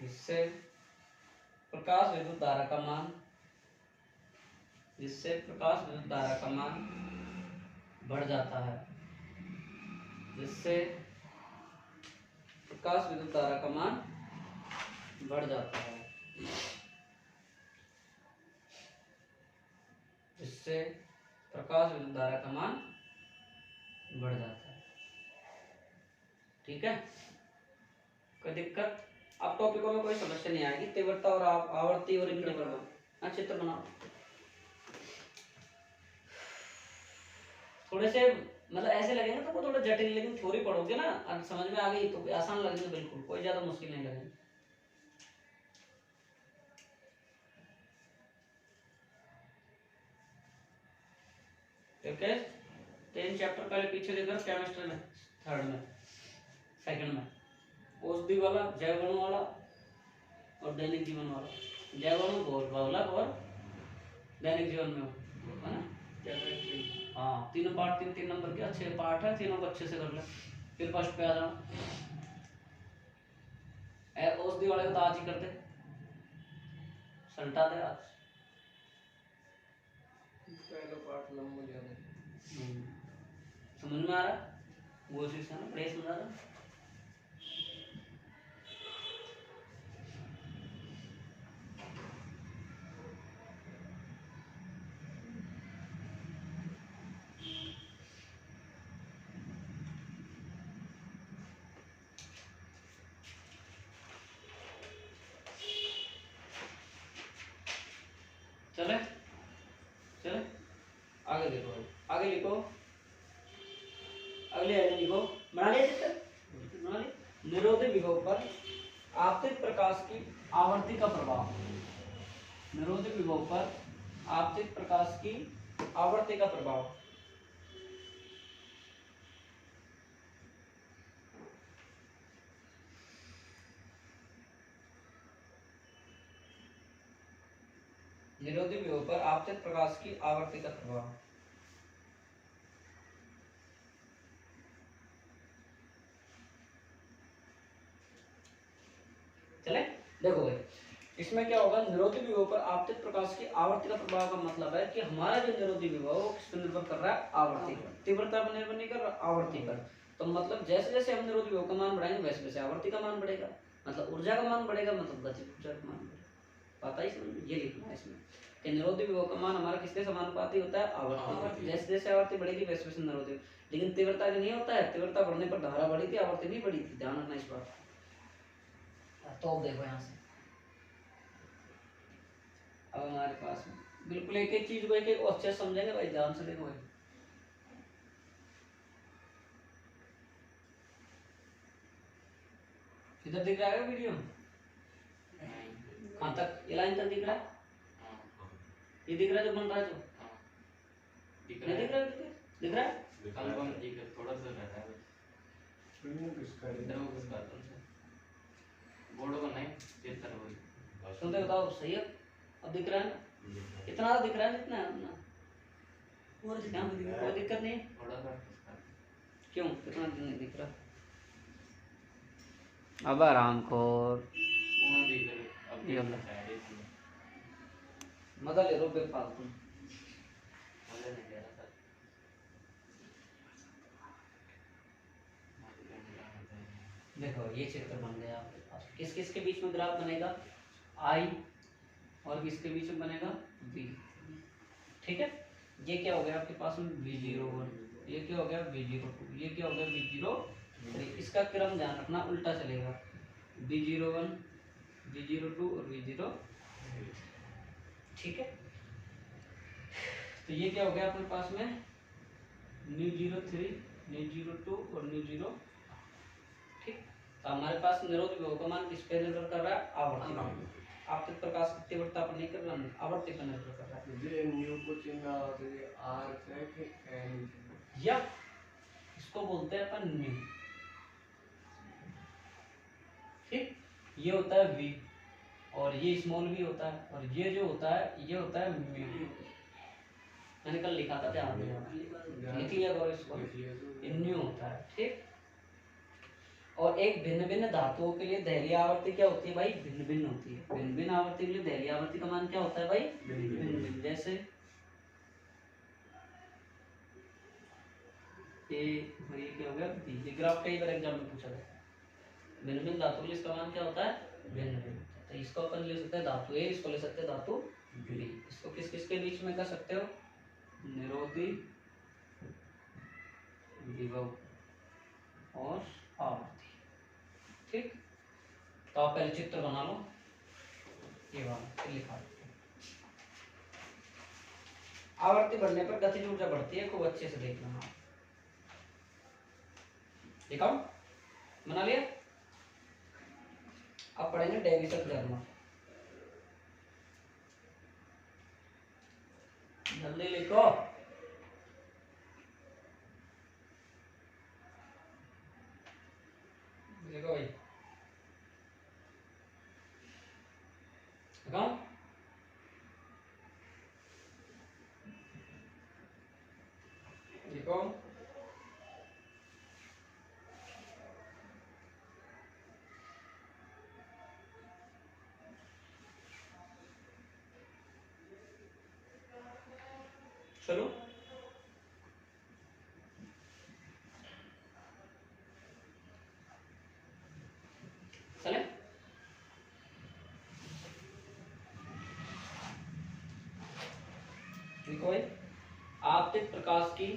जिससे प्रकाश विद्युत धारा का मान, जिससे प्रकाश विद्युत धारा का मान बढ़ जाता है, जिससे प्रकाश विद्युत धारा का मान बढ़ जाता है, जिससे प्रकाश विद्युत धारा का मान बढ़ जाता है। ठीक है, कोई दिक्कत, अब टॉपिकों में कोई समस्या नहीं आएगी। तीव्रता और आवर्ती और इनके प्रभाव, चित्र बनाओ थोड़े से, मतलब ऐसे लगेंगे तो थोड़ा जटिल, लेकिन थ्योरी पढ़ोगे ना समझ में आ गई तो आसान लगेंगे, बिल्कुल कोई ज्यादा मुश्किल नहीं लगेगा। ठीक है, 10 चैप्टर पहले पीछे देखो, केमिस्ट्री में थर्ड में, सेकंड में औषधि वाला, जैव गुण वाला, और दैनिक जीवन वाला, जैव अणु बहुलक और दैनिक जीवन में हो, है ना। हाँ, तीनों पार्ट, तीन तीन नंबर के अच्छे पार्ट है, तीनों को अच्छे से कर ले। फिर फर्स्ट पे आ जाना, औषधि वाले को तो आज ही कर दे, सल्टा दे आज। पहला पार्ट लंबा ज्यादा समझ में आ रहा है वो चीज है ना, बढ़िया समझा रहा है। चले चले आगे देखो, आगे लिखो, अगले आइटम लिखो, बना लिया चित्र, बना लिया। निरोधी विभव पर आपतित प्रकाश की आवर्ती का प्रभाव, निरोधी विभव पर आपतित प्रकाश की आवर्ती का प्रभाव। निरोधी विभव पर आपतित प्रकाश की आवर्ती का प्रभाव। चले देखो भाई, इसमें क्या होगा, निरोधी विभव पर आपतित प्रकाश की आवर्ती का प्रभाव का मतलब है कि हमारा जो निरोधी विभव वो किस पर निर्भर कर रहा है, आवर्ती पर। तीव्रता पर निर्भर नहीं कर रहा, आवर्ती पर। तो मतलब जैसे जैसे हम निरोधी विभव का मान बढ़ाएंगे वैसे वैसे आवर्ती का मान बढ़ेगा, मतलब ऊर्जा का मान बढ़ेगा, मतलब गतिज ऊर्जा का मान बढ़ेगा। पता ही समझ में, ये लिखना है इसमें कि निरोधी विभव का मान हमारा किसके समानुपाती होता है, आवर्ती। जैसे जैसे आवर्ती बढ़ेगी वैसे वैसे निरोधी, लेकिन तीव्रता का नहीं होता है, तीव्रता बढ़ने पर धारा बढ़ी थी, आवर्ती नहीं बढ़ी थी, ध्यान रखना इस बात। तो अब देखो यहाँ से, अब हमारे पास में बिल्कुल एक एक चीज को एक एक अच्छे से समझेंगे भाई, ध्यान से देखो भाई। इधर दिख रहा है वीडियो, कहाँ तक, ये लाइन तक दिख रहा है, ये दिख रहा है जो बन रहा है, जो नहीं दिख रहा है, दिख रहा है, थोड़ा सा रह रहा है इधर को किसका बोर्ड को नहीं चित्र वही तुम तो बताओ सही है, अब दिख रहा है ना, इतना तो दिख रहा है जितना है उतना, और ध्यान से देखो, कोई दिक्कत नहीं है। थोड़ा सा क्यों कितना नहीं दिख रहा, अब आराम खोर पूर्ण दिख रहा अब ये ये लो। साइड इसमें मजा ले लो बेफालतू। मजा नहीं ले रहा था देखो ये चित्र बन गया आपके पास, किस किस के बीच में ग्राफ बनेगा, आई और किसके बीच में बनेगा, बी। ठीक है, ये क्या हो गया आपके पास में, V01, ये क्या हो गया V02, ये क्या हो गया V03। इसका क्रम ध्यान रखना उल्टा चलेगा, V01, V02 और V03। ठीक है, तो ये क्या हो गया अपने पास में, μ03, μ02 और μ0। ठीक, तो हमारे पास निरोधी विभव का मान किस पे निर्भर कर रहा है, आवर्ती पर। आपतित प्रकाश की तीव्रता पर नहीं कर रहा, आवर्ती पर निर्भर कर रहा है। ये न्यू को चिन्ह तो ये आर है कि एन, या इसको बोलते हैं अपन न्यू। ठीक, ये होता है वी और ये स्मॉल वी होता है, और ये जो होता है ये होता है म्यू। मैंने कल लिखा था, ध्यान देना, लिख लिया करो इसको, ये न्यू होता है। ठीक, और एक भिन्न भिन्न धातुओं के लिए दहलीय आवर्ती क्या होती है भाई, भिन्न भिन्न होती है। भिन्न भिन्न आवर्ती के लिए दहलीय आवर्ती का मान क्या होता है भाई, भिन्न भिन्न। जैसे ये और ये क्या हो गया, ये ग्राफ कई बार एग्जाम में पूछा था। भिन्न भिन्न धातु के लिए इसका मान क्या होता है, भिन्न भिन्न। तो इसको अपन ले सकते हैं धातु ए, इसको ले सकते हैं धातु बी। इसको किस किस के बीच में कर सकते हो, निरोधी विभव और आवर्ती। ठीक, तो आप पहले चित्र बना लो, ये वाला लिखा लो। आवर्ती बढ़ने पर गतिज ऊर्जा बढ़ती है, खूब अच्छे से देख लेना। लिखाओ, बना लिया। अब पढ़ेंगे डेविसन जर्मर, जल्दी लिखो। लिखो भाई, लगाऊं? देखो चलो चले। देखो भाई, आपतित प्रकाश की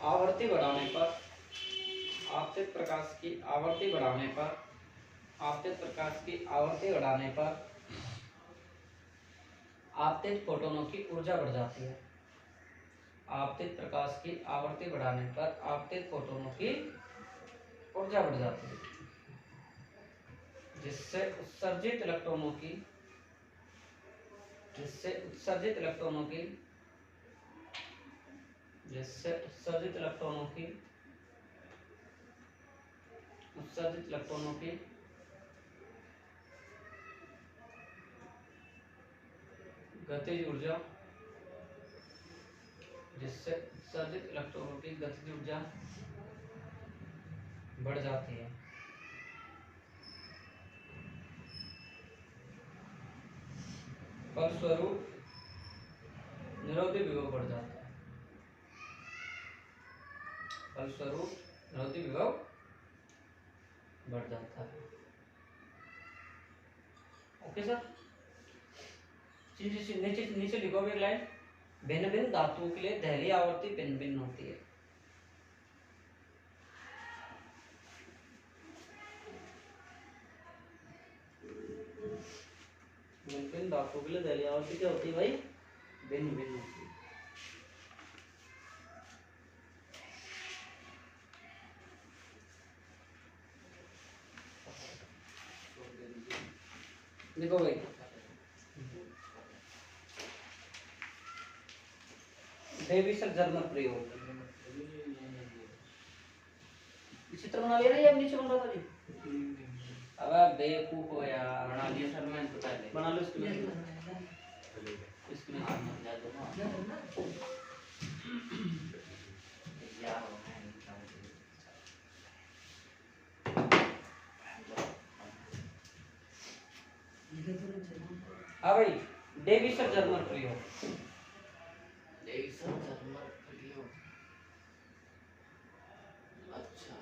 आवर्ती बढ़ाने पर आपतित प्रकाश की आवर्ती बढ़ाने पर आपतित फोटोनों की ऊर्जा बढ़ जाती है। आपतित प्रकाश की आवर्ती बढ़ाने पर आपतित फोटोनों की ऊर्जा बढ़ जाती है, जिससे उत्सर्जित इलेक्ट्रॉनों की गतिज ऊर्जा बढ़ जाती है। फलस्वरूप निरोधी विभव बढ़ जाता है। ओके सर, नीचे नीचे लिखो एक लाइन, भिन्न भिन्न धातुओं के लिए दहलीय आवर्ती भिन्न भिन्न होती है। भिन्न भिन्न धातुओं के लिए दहलीय आवर्ती क्या होती है भाई? भिन्न भिन्न होती है। देखो भाई, डेविसन जर्मन प्रयोग चित्र बना लिया ना, ये नीचे बन रहा था जी। अब बेवकूफ हो यार, बना लिया सर मैंने तो पहले। बना लो इसको। इसमें हाथ मत जा दो ना। यार हो मैं नहीं चाहती। हाँ भाई, डेविसन जर्मन प्रयोग। डेविसन जर्मन प्रयोग। अच्छा,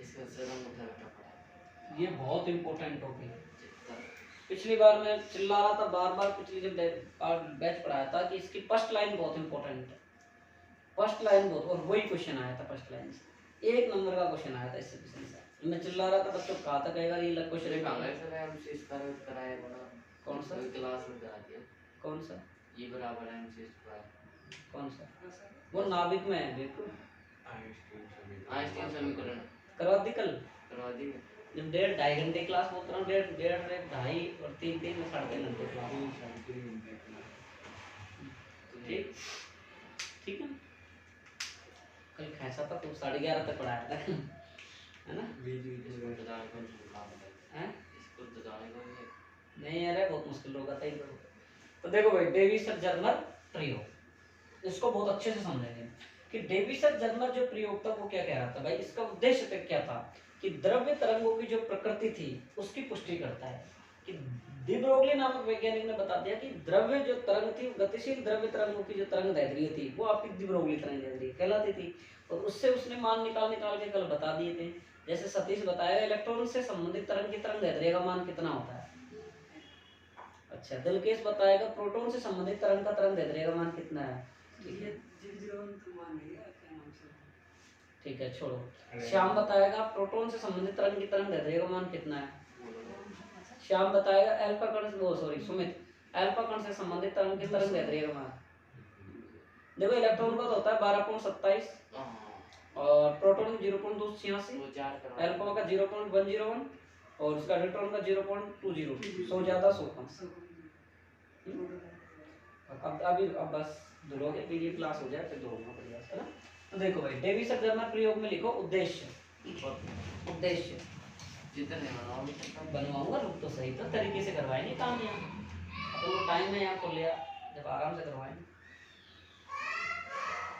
इसका जरा मुद्दा बेटा पड़ा। ये बहुत इंपॉर्टेंट टॉपिक है। चित्तर। पिछली बार मैं चिल्ला रहा था बार बार, पिछली जब बैच पढ़ाया था कि इसकी फर्स्ट लाइन बहुत इंपॉर्टेंट है। फर्स्ट लाइन बहुत, और वही क्वेश्चन आया था फर्स्ट लाइन से, 1 नंबर का क्वेश्चन आया था इससे क्वेश्चन से। मैं चिल्ला रहा था, बच्चों को कहा था कई बार ये क्वेश्चन मेरे है। कांग्रेस से हमसे इस पर कराया बना। कौन सा? क्लास में करा दिया। कौन सा? ये बराबर है हमसे इस पर। कौन सा? वो नाभिक में है देखो। आइंस्टीन समीकरण करवा दी कल। करवा दी। जब 1.5 घंटे क्लास बोलता हूँ, 1.5 ढाई और 3 में 3.5 घंटे क्लास। ठीक ठीक है। कल कैसा था तो 11:30 तक पढ़ाया था है ना? इसको तो जाने को नहीं काम है। हैं? इसको तो जाने को नहीं। नहीं यार, बहुत मुश्किल होगा था इधर। तो देखो भाई, डेविसन जर्मर प्रयोग, इसको बहुत अच्छे से समझेंगे कि डेविसन जर्मर जो प्रयोग था वो क्या कह रहा था भाई। इसका उद्देश्य क्या था कि द्रव्य तरंगों की जो प्रकृति थी उसकी पुष्टि करता है। कि डी ब्रोगली नामक वैज्ञानिक ने बता दिया कि द्रव्य जो तरंग थी, गतिशील द्रव्य तरंगों की जो तरंग दैर्ध्य थी वो आपकी डी ब्रोगली तरंग दैर्ध्य कहलाती थी। और उससे उसने मान निकाल के कल बता दिए थे। जैसे सतीश बताया, इलेक्ट्रॉन से संबंधित तरंग की तरंग दैर्ध्य का मान कितना होता है। अच्छा, दिलकेश बताएगा प्रोटॉन से संबंधित तरंग का तरंग दैर्ध्य का मान कितना है। ठीक है, छोड़ो। श्याम बताएगा प्रोटॉन से संबंधित तरंग की तरंग दैर्ध्य का मान कितना है। श्याम बताएगा अल्फा कण से, सॉरी सुमित, अल्फा कण से संबंधित तरंग की तरंग दैर्ध्य का मान। देखो इलेक्ट्रॉन का तो होता है 12.27 और प्रोटॉन 0.286, अल्फा का 0.101 और उसका न्यूट्रॉन का 0.20। 100 ज्यादा 100 कम। अब बस दोगे पीडीएफ क्लास हो जाए फिर दोगे प्रयास, है ना? तो देखो भाई, डेविसन जर्मर प्रयोग में लिखो उद्देश्य। जितने बनवाओगे बनवाऊंगा, रुक तो सही, तो तरीके से करवाएंगे काम यहाँ। अपन को टाइम है यहाँ को लिया, जब आराम से करवाएंगे।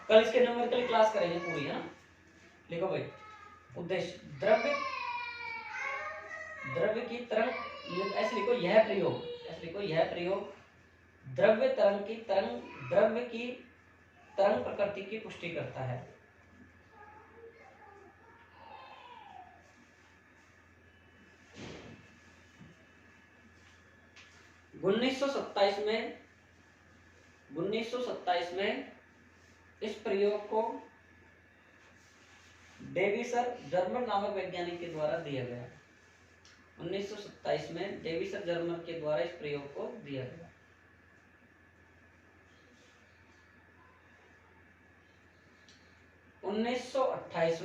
कल इसके न्यूमेरिकल क्लास करेंगे पूरी, है ना। लिखो भाई, उद्देश्य द्रव्य, द्रव्य की तरंग, ऐसे लिखो यह प्रयोग, ऐसे लिखो यह प्रयोग द्रव्य तरंग की तरंग, द्रव्य की तरंग प्रकृति की पुष्टि करता है। उन्नीस सौ सत्ताईस में इस प्रयोग को डेविसर जर्मन नामक वैज्ञानिक के द्वारा दिया गया। 1927 में डेविसर जर्मन के द्वारा इस प्रयोग को दिया गया। 1928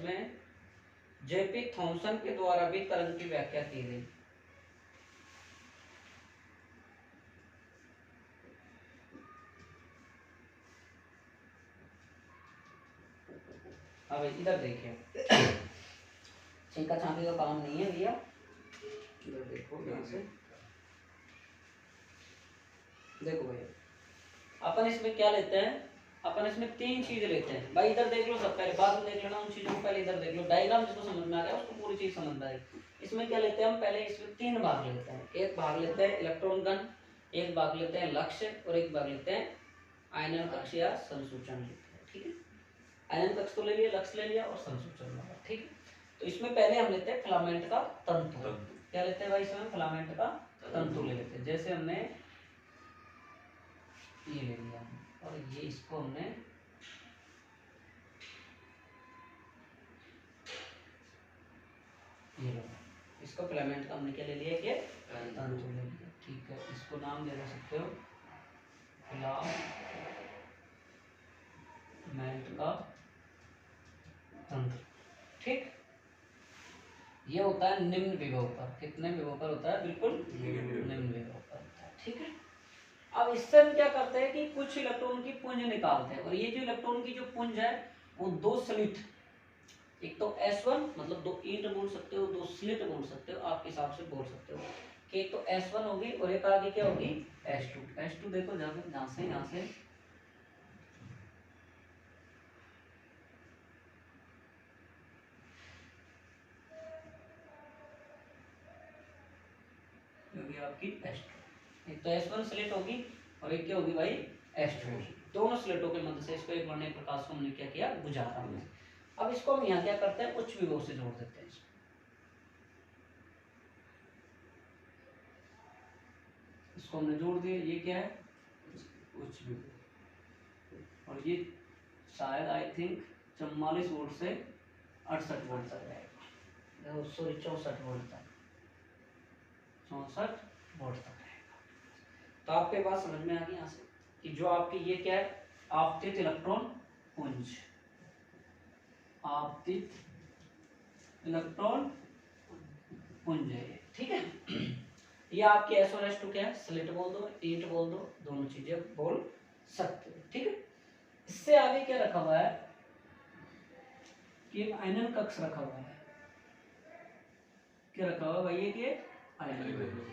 में जेपी थॉमसन के द्वारा भी तरंग की व्याख्या की गई। अब इधर देखिए, छींका छांके का काम नहीं है भैया, इधर देखो, यहाँ से देखो भैया, अपन इसमें क्या लेते हैं, अपन इसमें तीन चीजें लेते हैं भाई। इधर देख लो, सब पहले बाद में देख लेना उन चीजों को, पहले इधर देख लो। डायग्राम जिसको समझ में आ रहा है उसको पूरी चीज समझ में आएगी। इसमें क्या लेते हैं हम, पहले इसमें तीन भाग लेते हैं। एक भाग लेते हैं इलेक्ट्रॉन गन, एक भाग लेते हैं लक्ष्य, और एक भाग लेते हैं आयनन कक्ष या संसूचन लेते हैं। ठीक है, आयनन कक्ष तो ले लिया, लक्ष्य ले लिया और संसूचन ले लिया। ठीक है, तो इसमें पहले हम लेते हैं फिलामेंट का तंतु। क्या लेते हैं भाई इसमें, फिलामेंट का तंतु ले लेते हैं। जैसे हमने ये ले लिया और ये इसको हमने ये लो, इसको फिलामेंट का हमने क्या ले लिया कि तंतु ले लिया। ठीक है, इसको नाम दे सकते हो फिलामेंट का तंतु। ठीक, ये होता है निम्न विभव पर। कितने विभव पर होता है, बिल्कुल निम्न विभव पर होता है। ठीक है, अब इससे हम क्या करते हैं कि कुछ इलेक्ट्रॉन की पुंज निकालते हैं, और ये जो इलेक्ट्रॉन की जो पुंज है वो दो स्लिट, एक तो S1 मतलब दो ईंट बोल सकते हो, दो स्लिट बोल सकते हो, आपके हिसाब से बोल सकते हो कि एक तो S1 होगी और एक आगे क्या होगी S2। S2 देखो यहाँ से होगी आपकी S2। एक तो S1 स्लिट होगी और एक क्या होगी भाई S2 होगी। दोनों स्लिटों के मध्य से इसको एक वर्णीय प्रकाश को हमने क्या किया, गुजारा हमने। अब इसको हम यहाँ क्या करते हैं, उच्च विभव से जोड़ देते हैं। इसको हमने जोड़ दिया, ये क्या है उच्च विभव, और ये शायद आई थिंक 44 वोल्ट से 68 वोल्ट तक रहेगा, सॉरी 64 वोल्ट तक, 64 वोल्ट तक रहेगा। तो आपके पास समझ में आ गई यहाँ से कि जो आपकी ये क्या है, आपतित इलेक्ट्रॉन पुंज, आपतित इलेक्ट्रॉन पुंज है। ठीक है, ये आपके S और S2 क्या है, स्लिट बोल दो, ईंट बोल दो, दोनों चीजें बोल सकते हो। ठीक है, इससे आगे क्या रखा हुआ है कि आयनन कक्ष रखा हुआ है। क्या रखा हुआ है भाई, ये कि आयनन,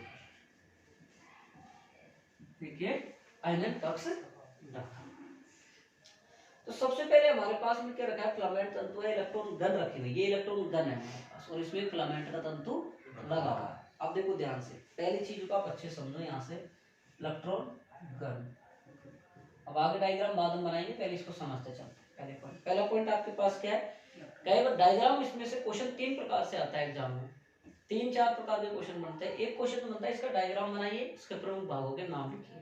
देखिए आयनन कक्ष रखा। तो सबसे पहले हमारे पास में क्या रखा है, फिलामेंट तंतु है, इलेक्ट्रॉन गन रखी हुई। ये इलेक्ट्रॉन गन है हमारे पास और इसमें फिलामेंट का तंतु लगा हुआ है। अब देखो ध्यान से, पहली चीज को आप अच्छे समझो, यहाँ से इलेक्ट्रॉन गन। अब आगे डायग्राम बाद में बनाएंगे, पहले इसको समझते चलते। पहला पॉइंट आपके पास क्या है, कई बार डायग्राम इसमें से क्वेश्चन तीन प्रकार से आता है एग्जाम में, 3-4 प्रकार के क्वेश्चन बनते हैं। एक क्वेश्चन बनता है इसका डायग्राम बनाइए, इसके प्रमुख भागों के नाम लिखिए।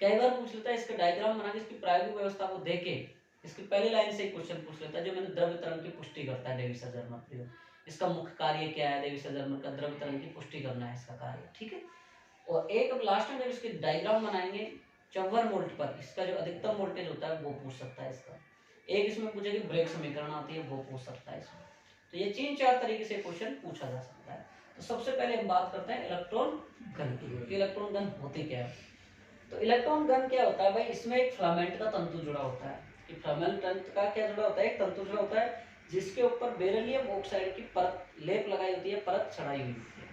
कई बार पूछ लेता है इसका डायग्राम बना के इसकी प्रायोगिक व्यवस्था को देके इसकी पहली लाइन से एक क्वेश्चन पूछ लेता है, जो मैंने द्रव्य तरंग की पुष्टि करता है डेविसर जर्मर प्रयोग। इसका मुख्य कार्य क्या है, डेविसर जर्मर का द्रव्य तरंग की पुष्टि करना है इसका कार्य। ठीक है, और एक अब लास्ट में जब इसकी डायग्राम बनाएंगे 54 वोल्ट पर इसका जो अधिकतम वोल्टेज होता है वो पूछ सकता है इसका। एक इसमें पूछेगी ब्रेक समीकरण आती है, वो पूछ सकता है इसमें। तो ये 3-4 तरीके से क्वेश्चन पूछा जा सकता है। तो सबसे पहले हम बात करते हैं इलेक्ट्रॉन गन की। इलेक्ट्रॉन गन होती क्या है, तो इलेक्ट्रॉन गन क्या होता है भाई, इसमें एक फिलामेंट का तंतु जुड़ा होता है। फिलामेंट तंतु का क्या जुड़ा होता है, एक तंतु जुड़ा होता है जिसके ऊपर बेरिलियम ऑक्साइड की परत लेप लगाई होती है, परत चढ़ाई हुई होती है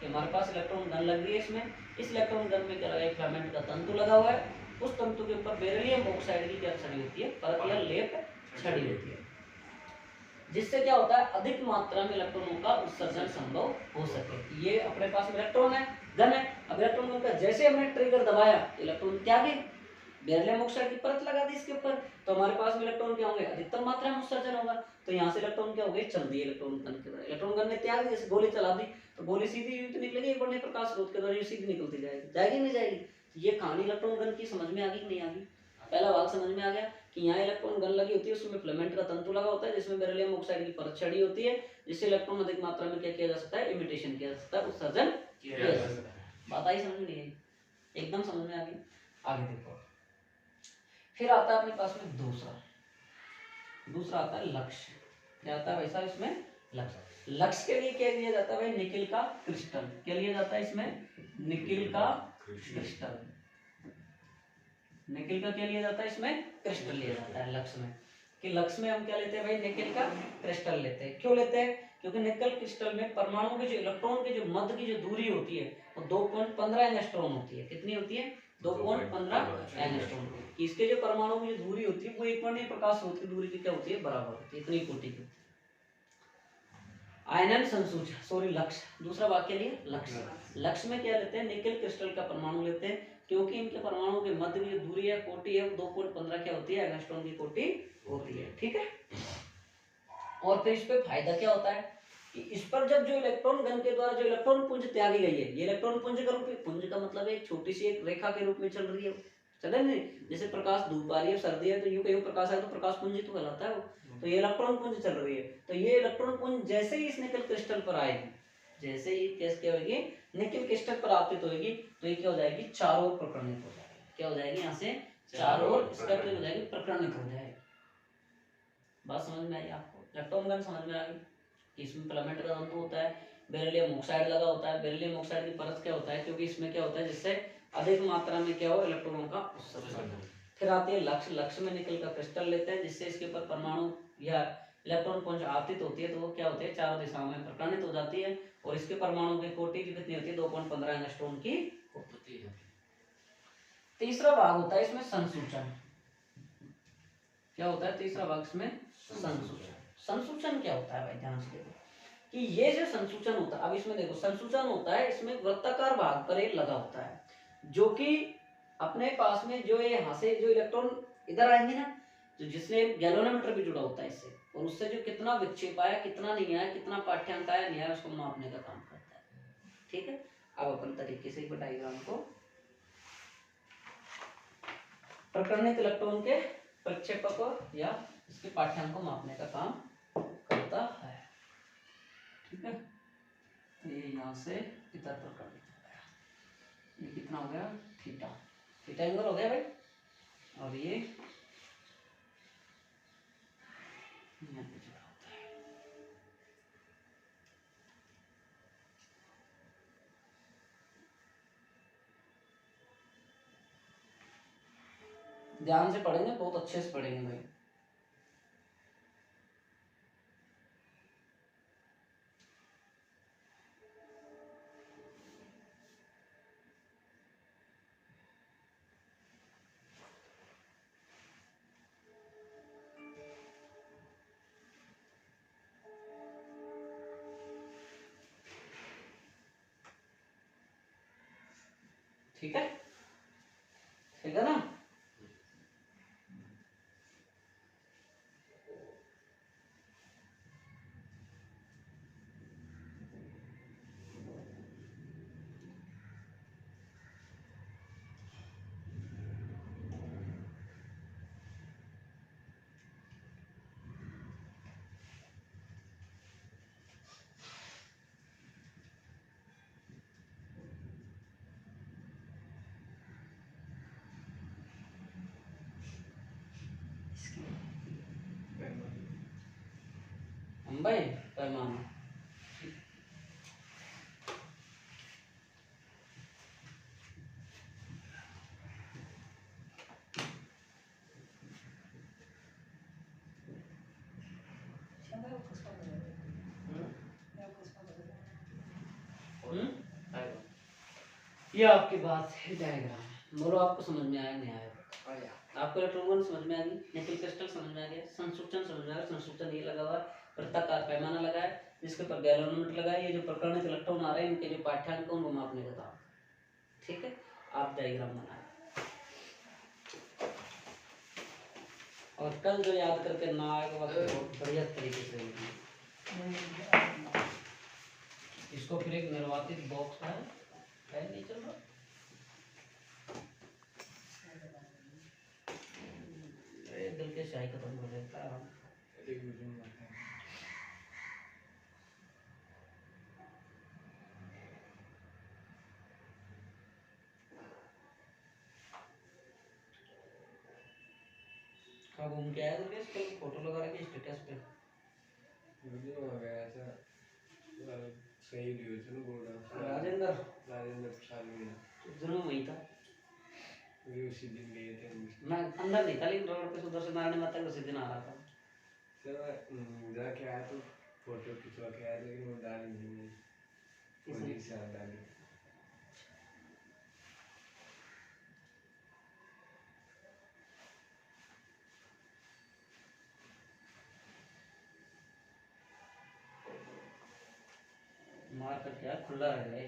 कि हमारे पास इलेक्ट्रॉन गन लग गई है। इसमें इस इलेक्ट्रॉन गन में क्या लगा है, फिलामेंट का तंतु लगा हुआ है, उस तंतु के ऊपर बेरिलियम ऑक्साइड की क्या चढ़ी होती है, परत या लेप चढ़ी होती है, जिससे क्या होता है अधिक मात्रा में इलेक्ट्रॉनों का उत्सर्जन संभव हो सके। ये अपने पास इलेक्ट्रॉन है, गन है, अब इलेक्ट्रॉन गन का जैसे हमने ट्रिगर दबाया इलेक्ट्रॉन त्यागे, बेरिलियम ऑक्साइड की परत लगा दी इसके ऊपर, तो हमारे पास में इलेक्ट्रॉन क्या होंगे, अधिकतम मात्रा में उत्सर्जन होगा। तो यहाँ से इलेक्ट्रॉन क्या हो गए, चल दिए इलेक्ट्रॉन गन के द्वारा। इलेक्ट्रॉन गन ने त्याग दी, जैसे गोली चला दी तो गोली सीधी तो निकलेगी, एक बढ़ने प्रकाश स्रोत के द्वारा ये सीधी निकलती जाएगी, जाएगी नहीं जाएगी। ये कहानी इलेक्ट्रॉन गन की समझ में आ गई कि नहीं आ गई? पहला भाग समझ में आ गया कि यहाँ इलेक्ट्रॉन गन लगी होती है, उसमें फिलामेंट का तंतु लगा होता है जिसमें बेरिलियम ऑक्साइड की परत चढ़ी होती है, जिससे इलेक्ट्रॉन अधिक मात्रा में क्या किया जा सकता है, इमिटेशन किया जा सकता है, उत्सर्जन किया जा सकता है। बात आई समझ में नहीं आई? एकदम समझ में आ गई। आगे देखो, फिर आता है अपने पास में दूसरा आता है लक्ष्य। क्या आता है भाई साहब इसमें? लक्ष्य। लक्ष्य के लिए क्या लिया जाता है भाई, निकिल का क्रिस्टल। क्या लिया जाता है इसमें? निकिल का क्रिस्टल। निकिल का क्या लिया जाता है इसमें? क्रिस्टल लिया जाता है लक्ष्य में। कि लक्ष्य में हम क्या लेते हैं भाई, निकिल का क्रिस्टल लेते हैं। क्यों लेते हैं? क्योंकि निकल क्रिस्टल में परमाणु के जो इलेक्ट्रॉन के जो मध्य की जो दूरी होती है वो 2.15 एंगस्ट्रॉम होती है। कितनी होती है? 2.15 एंगस्ट्रॉम। इसके जो परमाणु की जो दूरी होती है वो एक वर्णीय प्रकाश स्रोत की दूरी की क्या होती है, बराबर होती है, इतनी कोटि की। आयनन संसूचन, सॉरी लक्ष्य, दूसरा वाक्य लिए लक्ष्य। लक्ष्य में क्या लेते हैं, निकल क्रिस्टल का परमाणु लेते हैं, क्योंकि इनके परमाणु के मध्य की जो दूरी है, कोटि है, वो 2.15 क्या होती है, एंगस्ट्रॉम की कोटि होती है। ठीक है। और फिर इस पे फायदा क्या होता है कि इस पर जब जो इलेक्ट्रॉन गन के द्वारा जो इलेक्ट्रॉन पुंज त्यागी गई है, ये इलेक्ट्रॉन पुंज का रूप, पुंज का मतलब एक छोटी सी एक रेखा के रूप में चल रही है, चले नहीं, जैसे प्रकाश धूप आ रही है, सर्दी है तो यूं कहीं प्रकाश है तो प्रकाश पुंज तो कहलाता है वो, तो ये इलेक्ट्रॉन पुंज चल रही है। तो ये इलेक्ट्रॉन पुंज जैसे ही इस निकल क्रिस्टल पर आएगी, जैसे ही केस क्या होगी, निकल क्रिस्टल पर आपतित होगी, तो ये क्या हो जाएगी, चारों ओर प्रकर्णित हो जाएगी। क्या हो जाएगी, यहाँ से चारों ओर इसका हो जाएगी, प्रकर्णित हो जाएगी। बात समझ में आई आपको? इलेक्ट्रॉन गन समझ में आ गई कि इसमें फिलामेंट का तंतु होता है, बेरिलियम ऑक्साइड लगा होता है, बेरिलियम ऑक्साइड की परत क्या होता है, क्योंकि इसमें क्या होता है, जिससे अधिक मात्रा में क्या हो, इलेक्ट्रॉनों का उत्सर्जन। फिर आती है लक्ष्य। लक्ष्य में निकल का क्रिस्टल लेते हैं, जिससे इसके ऊपर परमाणु या इलेक्ट्रॉन पुंज आपतित होती है, तो वो क्या होती है, चारों दिशाओं में प्रकर्णित हो जाती है, और इसके परमाणु की कोटि की कितनी होती है, 2.15 एंगस्ट्रॉम की होती है। तीसरा भाग होता है इसमें संसूचन। क्या होता है तीसरा भाग इसमें? संसूचन। संसूचन क्या होता है भाई, ध्यान से देखो कि ये जो संसूचन होता है, अब इसमें देखो संसूचन होता है, इसमें वृत्ताकार भाग पर एक लगा होता है, जो कि अपने पास में जो ये यहाँ से जो इलेक्ट्रॉन इधर आएंगे ना, तो जिसने गैल्वेनोमीटर भी जुड़ा होता है इससे, और उससे जो कितना विक्षेप आया, कितना नहीं आया, कितना पाठ्यांक आया नहीं आया, उसको मापने का काम करता है। ठीक है। अब अपन तरीके से एक डायग्राम को, प्रकर्णित इलेक्ट्रॉन के प्रक्षेपक या इसके पाठ्यांक को मापने का काम करता है। ठीक है। तो ये यहाँ से इधर प्रकर्णित हो गया, ये कितना हो गया, थीटा, थीटा एंगल हो गया भाई, और ये यहाँ पे जुड़ा होता है। ध्यान से पढ़ेंगे, बहुत अच्छे से पढ़ेंगे भाई। ठीक है, ठीक है ना। हम भाई पैमाना, मैं कुछ पता नहीं हम्म? मैं कुछ पता नहीं और हम्म? आएगा। ये आपकी बात है डायग्राम। बोलो आपको समझ में आया नहीं आया? आपको इलेक्ट्रॉन समझ में आ गई, निकल क्रिस्टल समझ में आ गया, संसूचन समझ में आ गया। संसूचन ये लगा हुआ है, वृत्ताकार पैमाना लगा है जिसके ऊपर गैलोमीटर लगा है। ये जो प्रकरणित इलेक्ट्रॉन आ रहे हैं इनके जो पाठ्यांक है उनको मापने का काम। ठीक है, आप डायग्राम बनाए और कल जो याद करके ना आएगा वक्त बहुत बढ़िया तरीके से लिखना। इसको फिर एक निर्वातित बॉक्स है, फैन नहीं चल रहा। अरे दिल के शाही खत्म हो जाता है। एक वीडियो में आता है। कहाँ घूम के आया दुर्गेश? कल फोटो लगा रखी स्टेटस पे। वीडियो में गया था सही वीडियो था ना बोल राजेंद्र राजेंद्र प्रसाद मीना उस दिन मैं वहीं था। वे उसी दिन गए थे हम। मैं अंदर नहीं था लेकिन रोड पे सुदर्शन नारायण माता के उसी दिन आ रहा था। सर जाके आया तो फोटो खिंचवा के आया लेकिन वो डाली नहीं किसने? मोदी साहब डाली। मार कर क्या खुला रह गए।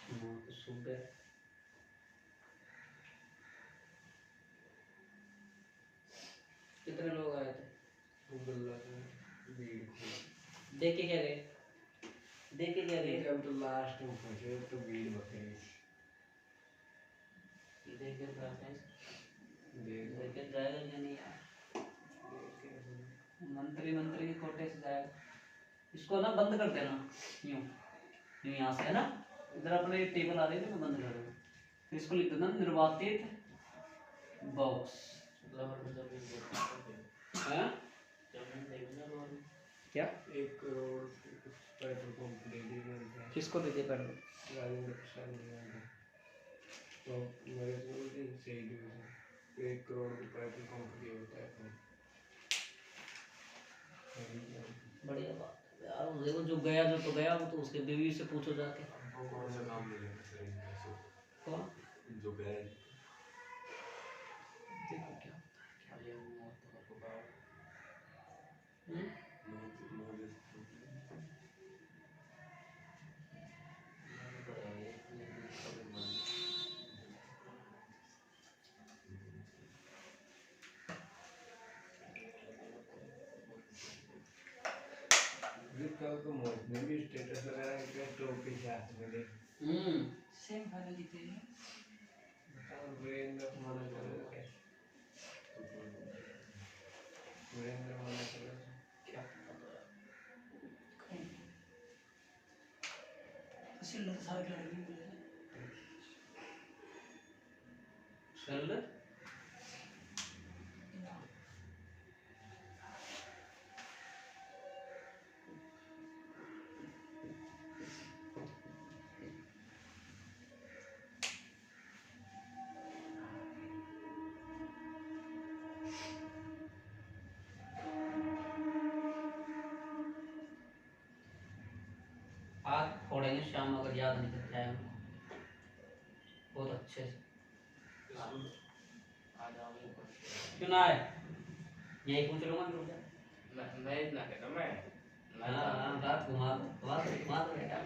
हाँ तो सूख गए। कितने लोग आए थे? वो गल्ला था भीड़ थी। देख के क्या गए? देख के क्या गए? जब तो लास्ट में पहुंचे तो भीड़ बकरी देख के जाते हैं। देख देख के जाएगा या नहीं यार? मंत्री के कोटे से जाएगा। इसको ना बंद कर देना यूं यूं यहाँ से है ना। इधर अपने टेबल आ रही है तो बंद कर देना। तो इसको लिख देना निर्वातित बॉक्स। हाँ क्या? 1 करोड़ पेट्रोल पंप दे दिए मैंने। किसको दे दे पहले? राजेंद्र प्रसाद मीना को। तो मेरे को भी सही वीडियो 1 करोड़ का पेट्रोल पंप दिया होता है। बढ़िया बात है यार। वो देखो जो गया जो तो गया, वो तो उसके बीवी से पूछो जाके। हमको कौन सा काम मिलेगा सर इनका से? कौन? जो गए देखो क्या हम्म? कल को मोहित ने भी स्टेटस लगाया कि टोपी साथ में दे। सेम फाइनल जीते हैं वीरेंद्र मना करेगा क्या? वीरेंद्र मना करेगा क्या सिल्वर सारे खिलाड़ी भी मिले हैं चल आज फोड़ेंगे शाम, अगर याद नहीं करते आए बहुत अच्छे से। क्यों ना आए? यही पूछ लूंगा रुक जा। मैं इतना कहता मैं हाँ बात घुमा दो बेटा।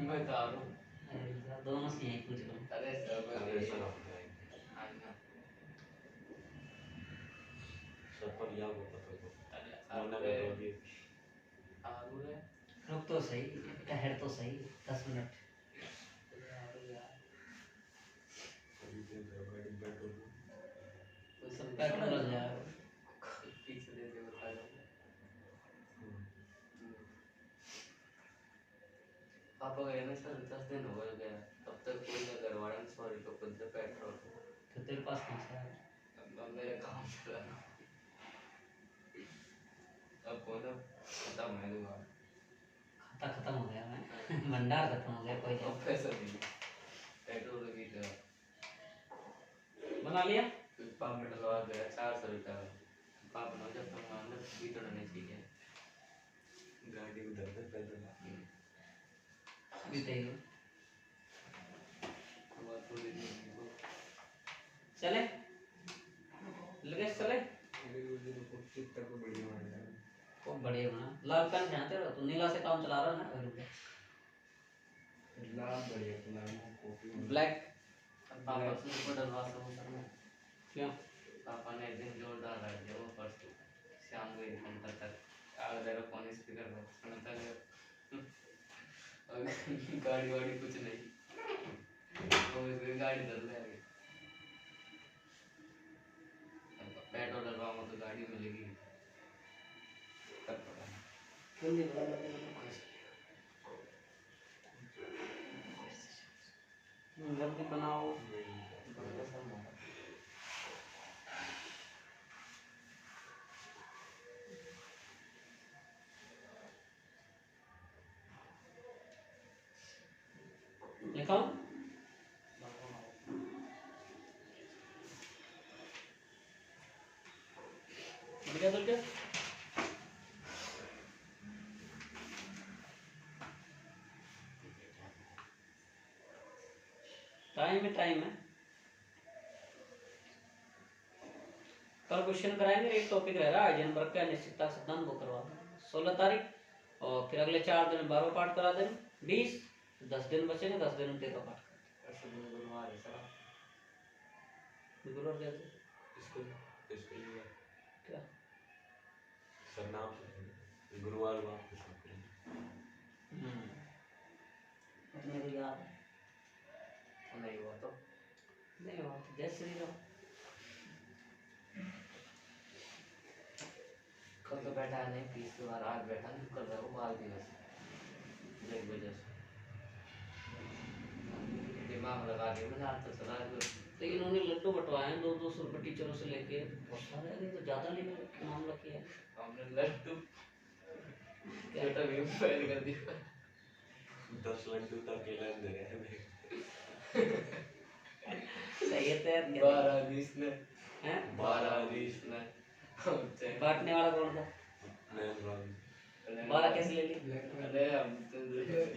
मैं तो आ रहा हूँ। अरे दोनों से यही पूछ लूँ। अरे सर अरे सर आज ना पर याद होता तो अरे मना अरे कर दोगे। आलू है रुक तो सही, ठहर तो सही 10 मिनट। आलू यार अभी तो गाड़ी पेट्रोल कोई सब पेट्रोल लग जाएगा। पीछे दे दे बता दो पापा गए ना सर 10 दिन हो गए तब तक कोई ना घर वाला ने सॉरी तो खुद से पेट्रोल तो तेरे पास कहाँ से आया? अब मेरे काम चला अब कौन खत्म है दुकान खाता खत्म हो गया मैं भंडार खत्म हो गया। कोई अब नहीं। पैसा नहीं पेट्रोल की तो बना लिया? पापा डलवा गया 400 रुपया पापा ने जब तक मान स्पीड होनी चाहिए। गाड़ी उधर से पैदल बताइए हवा थोड़ी देर को चले लगे चले मेरे को जो कुछ चित्र को बढ़िया बना है बहुत बढ़िया बना। लाल पेन जानते हो तू नीला से काम चला रहा है ना। लाल बढ़िया तो लाल कॉपी ब्लैक पापा से ऊपर डलवा सकूं सर मैं। क्यों पापा ने एक दिन जोरदार रख दिया वो परसों शाम को 1 घंटा तक आग दे रहा फोन स्पीकर पर सुनता है और गाड़ी वाड़ी कुछ नहीं वो इसकी गाड़ी डर ले आगे पेट्रोल डलवाऊंगा तो गाड़ी मिलेगी कर पड़ा जल्दी बनाओ। बड़ा सा मौका। लिखाओ लिखा तो क्या टाइम है। कल क्वेश्चन कराएंगे। एक टॉपिक रहेगा हाइजेनबर्ग का अनिश्चितता सिद्धांत, वो करवा देंगे 16 तारीख। और फिर अगले 4 दिन में 12 पाठ करा देंगे। 20 10 दिन बचेंगे, 10 दिन में 13 पाठ कर ऐसे दिन गुरुवार है सर गुरुवार कैसे इसको लिए क्या सर नाम गुरुवार वापस अपने को याद है। नहीं हुआ तो नहीं हुआ तो जय श्री राम। कल तो बैठा है नहीं फीस के बाद आज बैठा नहीं कल रहा वो बाल दिवस एक वजह से दिमाग लगा के मैंने आज तो चला गया लेकिन उन्हें लड्डू बंटवाए हैं 200 रुपये टीचरों से लेके बहुत सारे हैं, तो ज़्यादा लेने का मामला किया है। हमने लड्डू छोटा भी पहले कर दिया 10 लड्डू तक केला दे रहे हैं सही है तैयार 12-20 ने हैं 12-20 ने बांटने वाला कौन था? नहीं रॉन्ग 12 कैसे ले ली? अरे हम तो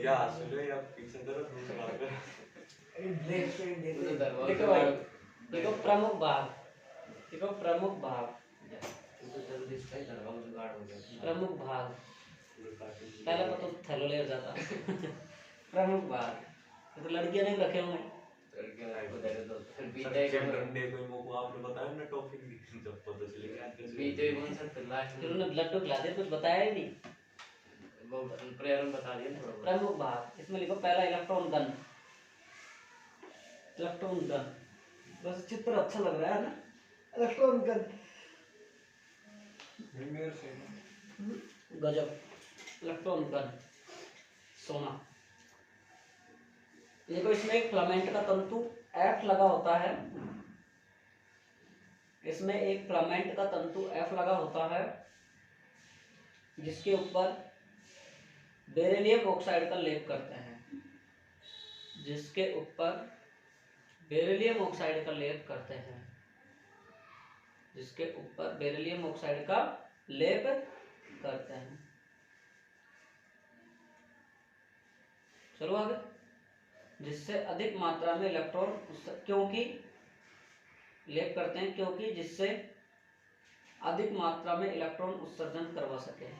या सुनो या पीछे तरफ दूसरा कर तो दरवाजा देखो भाई, देखो प्रमुख भाग, देखो प्रमुख भाग, तो जल्दी इसका दरवाजा जुगाड़ हो गया प्रमुख भाग पहले तो थैलो ले जाता प्रमुख भाग तो लड़कियां नहीं रखे होंगे। लड़कियां को दे दो फिर बीते डंडे को मोको आपने बताया ना टॉपिक भी जब पता चलेगा बीते कौन सा फिर लास्ट फिर उन्हें लड्डू खिला दिया, कुछ बताया ही नहीं। वो प्रेरण बता दिया थोड़ा बहुत प्रमुख भाग इसमें लिखो पहला इलेक्ट्रॉन गन। इलेक्ट्रॉन गन बस चित्र अच्छा लग रहा है ना। इलेक्ट्रॉन गन मेरे से गजब। इलेक्ट्रॉन गन सोना। देखो इसमें एक फिलामेंट का तंतु F लगा होता है। इसमें एक फिलामेंट का तंतु F लगा होता है जिसके ऊपर बेरिलियम ऑक्साइड का लेप करते हैं। जिसके ऊपर बेरिलियम ऑक्साइड का लेप करते हैं। जिसके ऊपर बेरिलियम ऑक्साइड का लेप करते हैं। चलो आगे। जिससे अधिक मात्रा में इलेक्ट्रॉन क्योंकि लेप करते हैं क्योंकि जिससे अधिक मात्रा में इलेक्ट्रॉन उत्सर्जन करवा सके।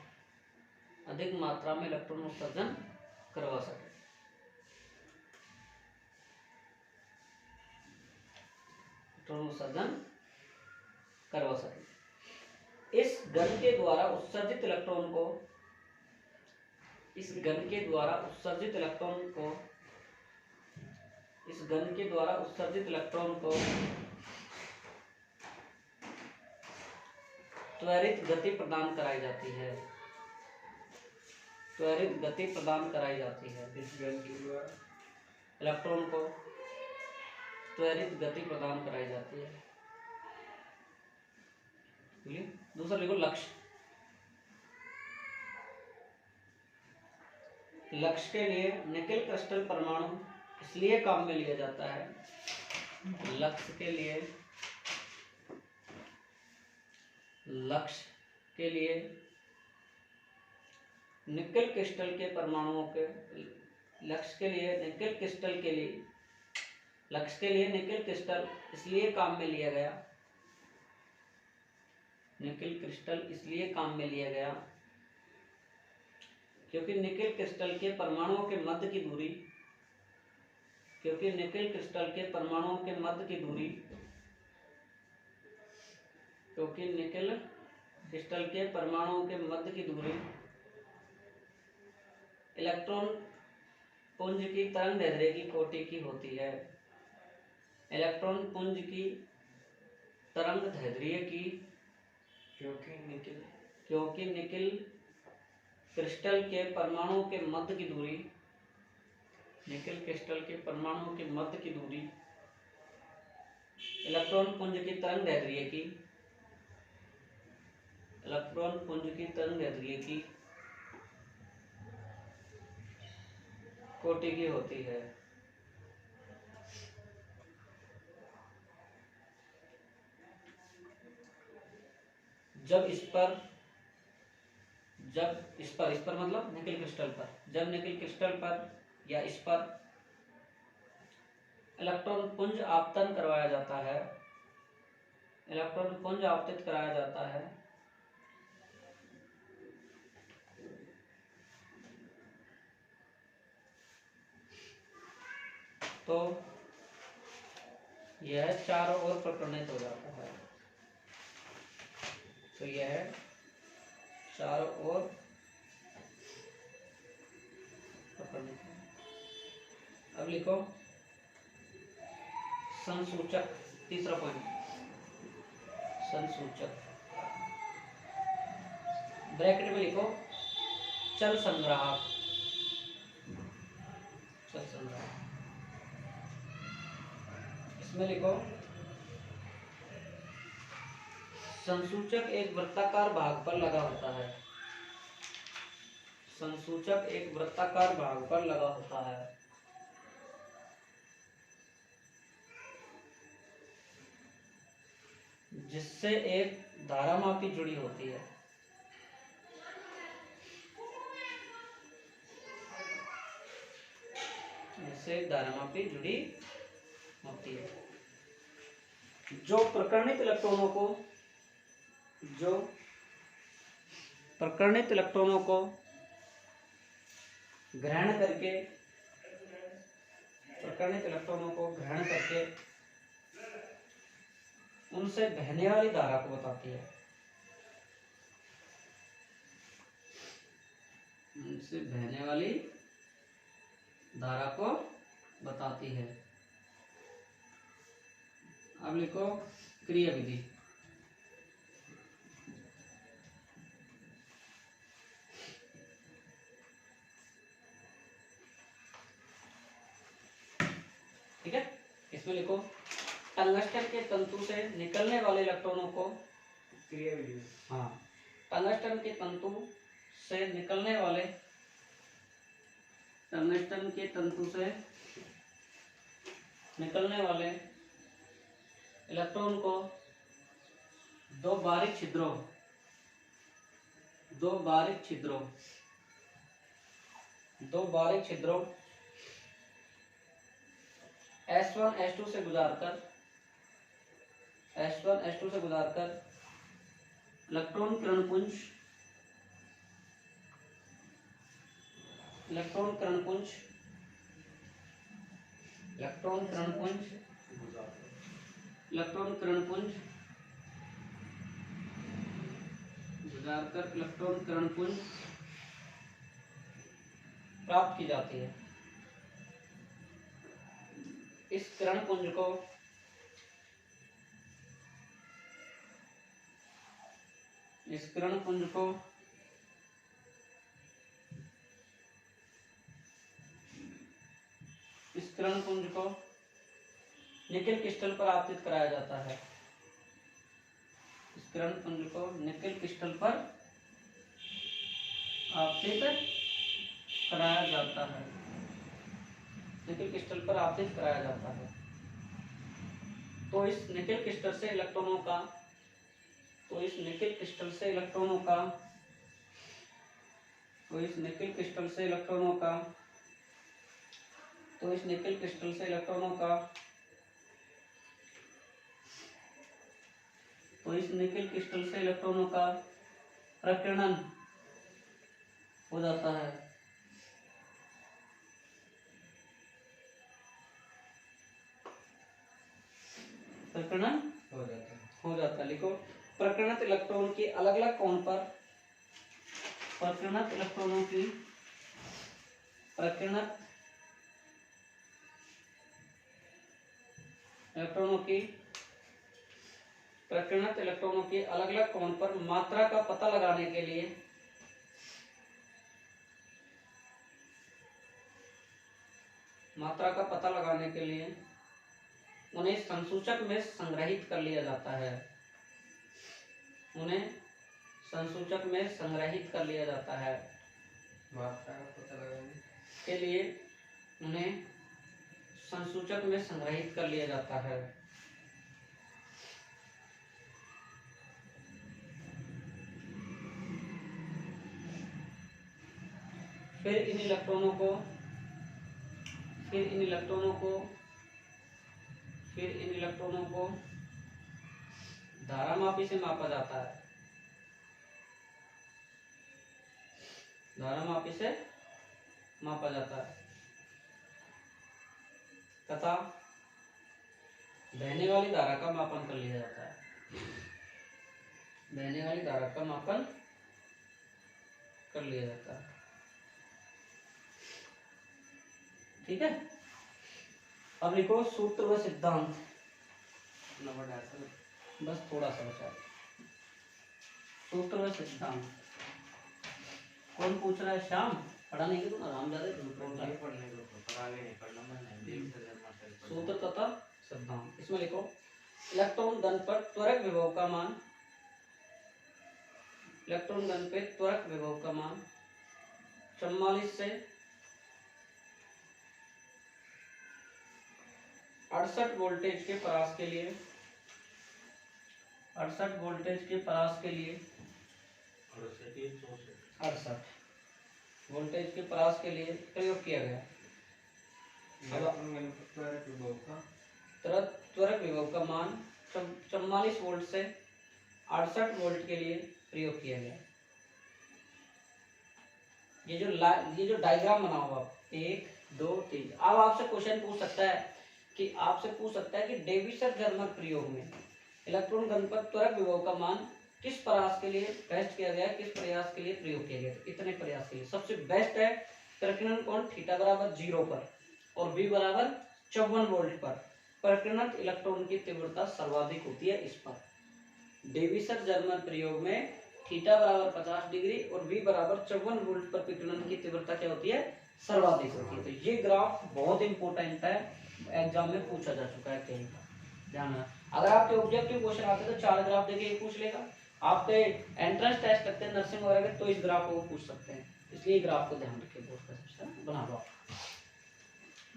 अधिक मात्रा में इलेक्ट्रॉन उत्सर्जन करवा सके। इलेक्ट्रॉन उत्सर्जन करवा सके। इस गन के द्वारा उत्सर्जित इलेक्ट्रॉन को इस गन के द्वारा उत्सर्जित इलेक्ट्रॉन को इस गन के द्वारा उत्सर्जित इलेक्ट्रॉन को त्वरित गति प्रदान कराई जाती है। त्वरित गति प्रदान कराई जाती है। इस गन के द्वारा इलेक्ट्रॉन को त्वरित गति प्रदान कराई जाती है। बोलिए दूसरा लिखो लक्ष्य। लक्ष्य के लिए निकेल क्रिस्टल परमाणु इसलिए काम में लिया जाता है। लक्ष्य के लिए निकेल क्रिस्टल के परमाणुओं के लक्ष्य के लिए निकेल क्रिस्टल के लिए लक्ष्य के लिए निकेल क्रिस्टल इसलिए काम में लिया गया, निकेल क्रिस्टल इसलिए काम में लिया गया क्योंकि निकेल क्रिस्टल के परमाणुओं के मध्य की दूरी, क्योंकि निकेल क्रिस्टल के परमाणुओं के मध्य की दूरी, क्योंकि निकेल क्रिस्टल के परमाणुओं के मध्य की दूरी इलेक्ट्रॉन पुंज की तरंगदैर्ध्य की कोटि की होती है। इलेक्ट्रॉन पुंज की तरंगदैर्ध्य की, क्योंकि निकेल क्रिस्टल के परमाणुओं के मध्य की दूरी, निकेल क्रिस्टल के परमाणुओं के मध्य की दूरी इलेक्ट्रॉन पुंज की तरंगदैर्ध्य की, इलेक्ट्रॉन पुंज की तरंगदैर्ध्य की कोटि की होती है। जब इस पर मतलब निकेल क्रिस्टल पर, जब निकेल क्रिस्टल पर या इस पर इलेक्ट्रॉन पुंज आपतन करवाया जाता है, इलेक्ट्रॉन पुंज आपतित कराया जाता है, तो यह चारों ओर प्रकर्णित हो जाता है, तो यह चारों ओर प्रकर्णित है। अब लिखो संसूचक, तीसरा पॉइंट संसूचक, ब्रैकेट में लिखो चल संग्राहक, चल संग्राहक, इसमें लिखो संसूचक एक वृत्ताकार भाग पर लगा होता है, संसूचक एक वृत्ताकार भाग पर लगा होता है, जिससे एक धारामापी जुड़ी होती है, जिससे एक धारामापी जुड़ी होती है, जो प्रकर्णित इलेक्ट्रॉनों को, जो प्रकर्णित इलेक्ट्रॉनों को ग्रहण करके, प्रकर्णित इलेक्ट्रॉनों को ग्रहण करके उनसे बहने वाली धारा को बताती है, उनसे बहने वाली धारा को बताती है। अब लिखो क्रिया विधि, ठीक है। इसमें लिखो टंगस्टन के तंतु से निकलने वाले इलेक्ट्रॉनों को, क्रिया विधि, हाँ, टंगस्टन के तंतु से निकलने वाले, टंगस्टन के तंतु से निकलने वाले इलेक्ट्रॉन को दो बारीक छिद्रों S1 S2 से गुजारकर इलेक्ट्रॉन किरण पुंज प्राप्त की जाती है। इस किरण पुंज को निकेल क्रिस्टल पर आपतित कराया जाता है, इस किरण पुंज को निकेल क्रिस्टल पर आपतित कराया जाता है, निकेल क्रिस्टल पर आपतित कराया जाता है। तो इस निकेल क्रिस्टल से इलेक्ट्रॉनों का तो इस निकिल क्रिस्टल से इलेक्ट्रॉनों का तो इस निकिल क्रिस्टल से इलेक्ट्रॉनों का तो इस निकिल क्रिस्टल से इलेक्ट्रॉनों का तो इस निकिल क्रिस्टल से इलेक्ट्रॉनों का प्रकीर्णन हो जाता है। प्रकीर्णन हो जाता है। हो जाता है। लिखो, प्रकीर्णित इलेक्ट्रॉन की अलग अलग कोण पर प्रकीर्णित इलेक्ट्रॉनों की प्रकीर्णित इलेक्ट्रॉनों की प्रकीर्णित इलेक्ट्रॉनों की अलग अलग कोण पर मात्रा का पता लगाने के लिए मात्रा का पता लगाने के लिए उन्हें संसूचक में संग्रहित कर लिया जाता है। उन्हें संसूचक में संग्रहित कर लिया जाता है। मात्रा का पता लगाने के लिए उन्हें संसूचक में संग्रहित कर लिया जाता है। फिर इन इलेक्ट्रॉनों को फिर इन इलेक्ट्रॉनों को धारामापी से मापा जाता है। धारामापी से मापा जाता है तथा बहने वाली धारा का मापन कर लिया जाता है। बहने वाली धारा का मापन कर लिया जाता है। ठीक है। अब लिखो सूत्र व सिद्धांत। बस थोड़ा सा बचा है। सूत्र व सिद्धांत कौन पूछ रहा है? श्याम, पढ़ा नहीं कि तुम आराम ज्यादा सूत्र तथा सिद्धांत। इसमें लिखो, इलेक्ट्रॉन घन पर त्वरक विभव का मान इलेक्ट्रॉन घन पे त्वरक विभव का मान 44 से 68 वोल्टेज के परास के लिए 68 वोल्टेज के परास के लिए 68 वोल्टेज के परास के लिए प्रयोग किया गया। त्वरक विभव का मान 44 वोल्ट से 68 वोल्ट के लिए प्रयोग किया गया। ये जो डायग्राम बना हुआ 1 2 3। अब आपसे क्वेश्चन पूछ सकता है कि डेविसन जर्मर प्रयोग में इलेक्ट्रॉन घन पर त्वरक विभव का मान किस प्रयास के लिए बेस्ट किया गया, किस प्रयास के लिए प्रयोग किया गया। तो इतने प्रयास के लिए सबसे बेस्ट है प्रकीर्णन कोण थीटा बराबर 0 पर और V बराबर 54 वोल्ट पर प्रकीर्णित इलेक्ट्रॉन की तीव्रता सर्वाधिक होती है इस पर। डेविसन जर्मर प्रयोग में थीटा बराबर 50 डिग्री और V बराबर 54 वोल्ट पर प्रकीर्णन की तीव्रता क्या होती है? सर्वाधिक होती है। तो ये ग्राफ बहुत इंपॉर्टेंट है, एग्जाम में पूछा जा चुका है कई बार, ध्यान रखना। अगर आपके ऑब्जेक्टिव क्वेश्चन आते तो 4 ग्राफ देके पूछ लेगा। आपके एंट्रेंस टेस्ट करते हैं नर्सिंग वगैरह के, तो इस ग्राफ को पूछ सकते हैं, इसलिए ग्राफ को ध्यान रखिए। बोर्ड का सबसे बना लो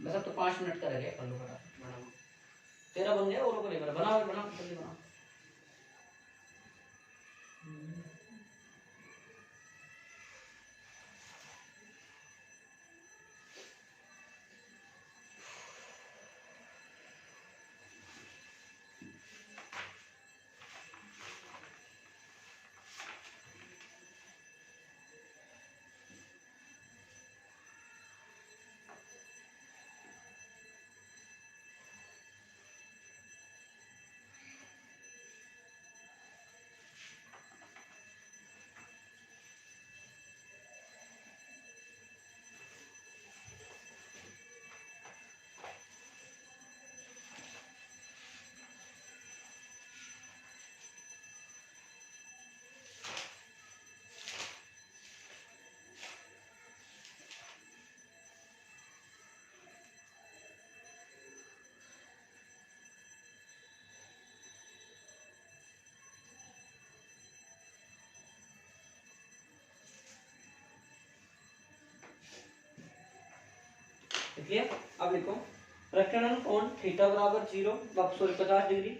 बस। अब तो 5 मिनट का रह गया, कर लो फटाफट। तेरा बन गया, और को नहीं बना, बना जल्दी बना। क्लियर? अब लिखो, प्रकीर्णन कोण थीटा बराबर 0 50 डिग्री।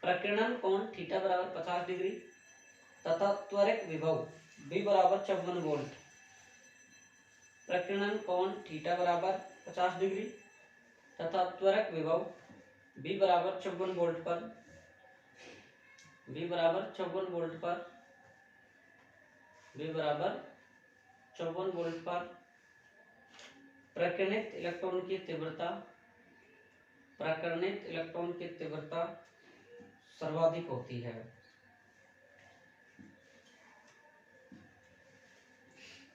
प्रकीर्णन कोण थीटा बराबर 50 डिग्री तथा त्वरित विभव V बराबर 54 वोल्ट, प्रकीर्णन कोण थीटा बराबर 50 डिग्री तथा त्वरक विभव V बराबर 54 वोल्ट पर V बराबर 54 वोल्ट पर प्रकीर्णित इलेक्ट्रॉन की तीव्रता सर्वाधिक होती है।